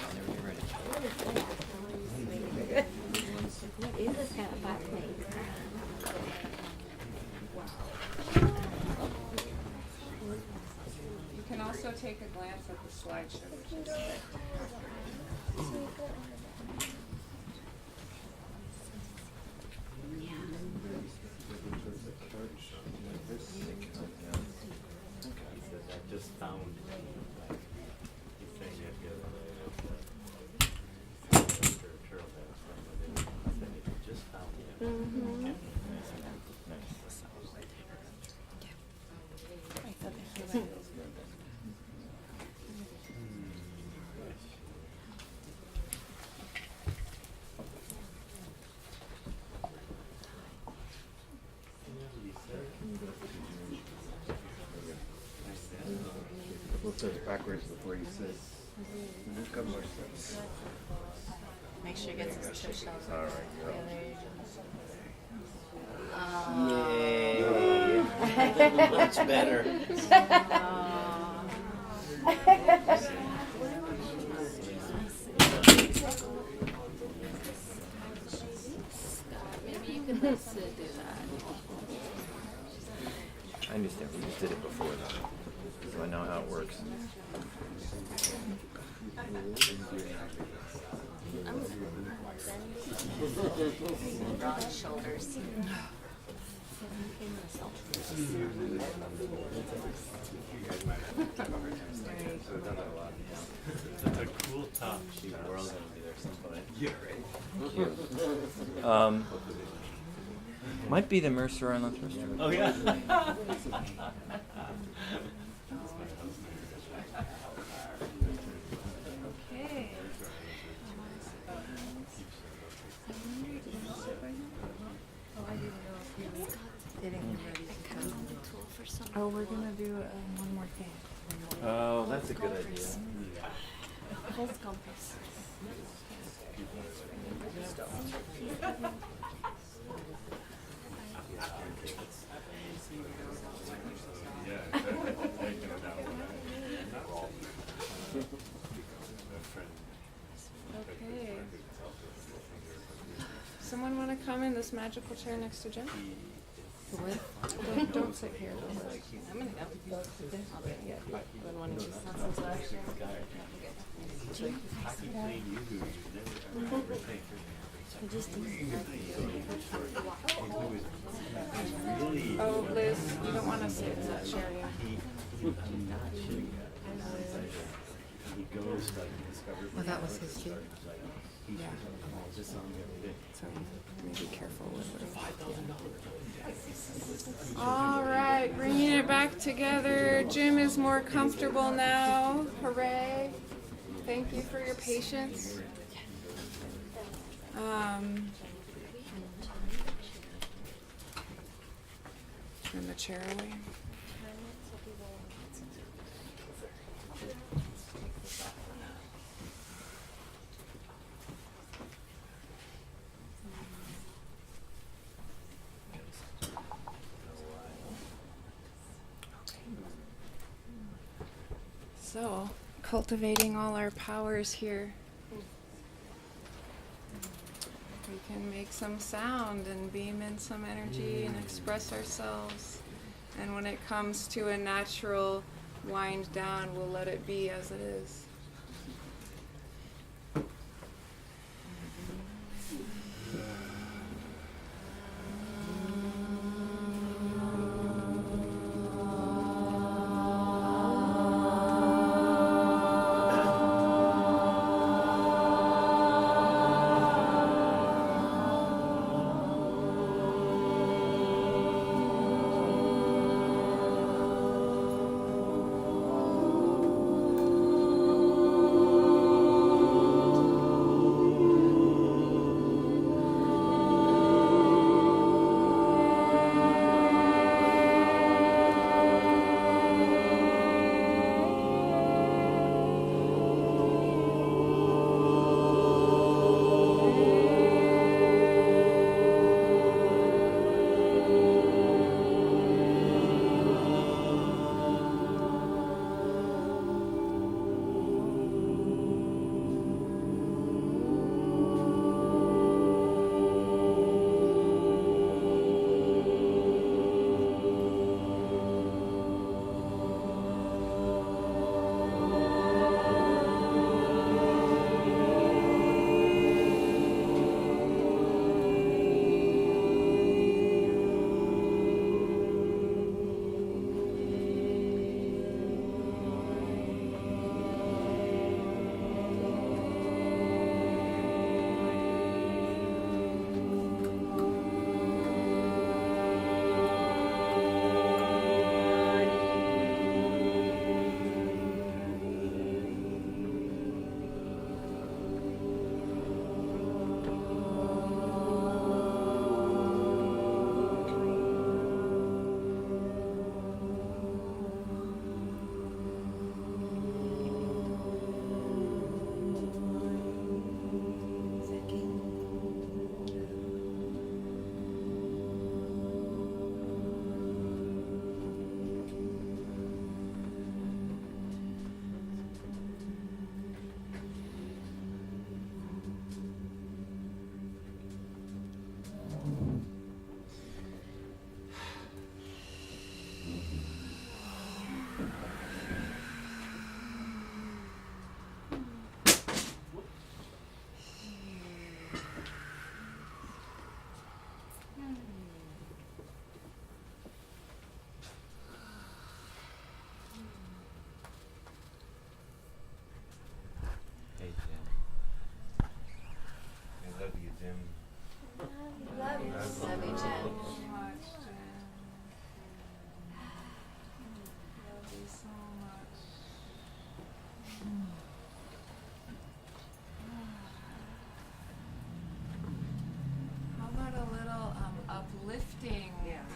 Whenever you're ready. What is this kind of popcorn? You can also take a glance at the slideshow, which is I just found. He's saying you have to get just found him. Mm-hmm. Flip those backwards before you sit. A couple more steps. Make sure you get some tush on. All right, Yeah, Yeah. there you go. Much better. Maybe you could let Sid do that. I understand. We just did it before, though. So I know how it works. Broad shoulders. That's a cool top. We're all gonna be there sometime. Yeah, Cute. Might be the Mercer on the thrift store. Oh yeah. okay. Oh, we're gonna do one more thing. Oh, that's a good idea. Let's compass. come in this magical chair next to Jim? Don't sit here. I'm gonna go. Yeah, then why don't you Oh, Liz, you don't want to sit in that chair yet. Well, that was his cue. Yeah. So be careful with it. All right, bringing it back together. Jim is more comfortable now. Hooray. Thank you for your patience. Turn the chair away. So, cultivating all our powers here. We can make some sound and beam in some energy and express ourselves. And when it comes to a natural wind down, we'll let it be as it is.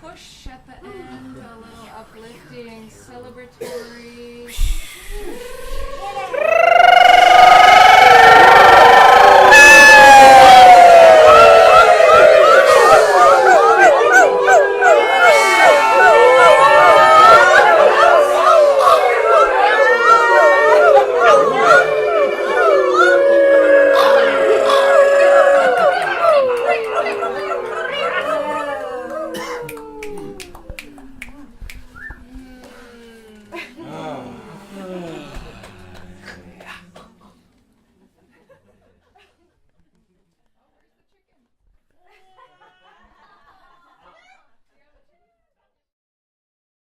Push at the end, a little uplifting, celebratory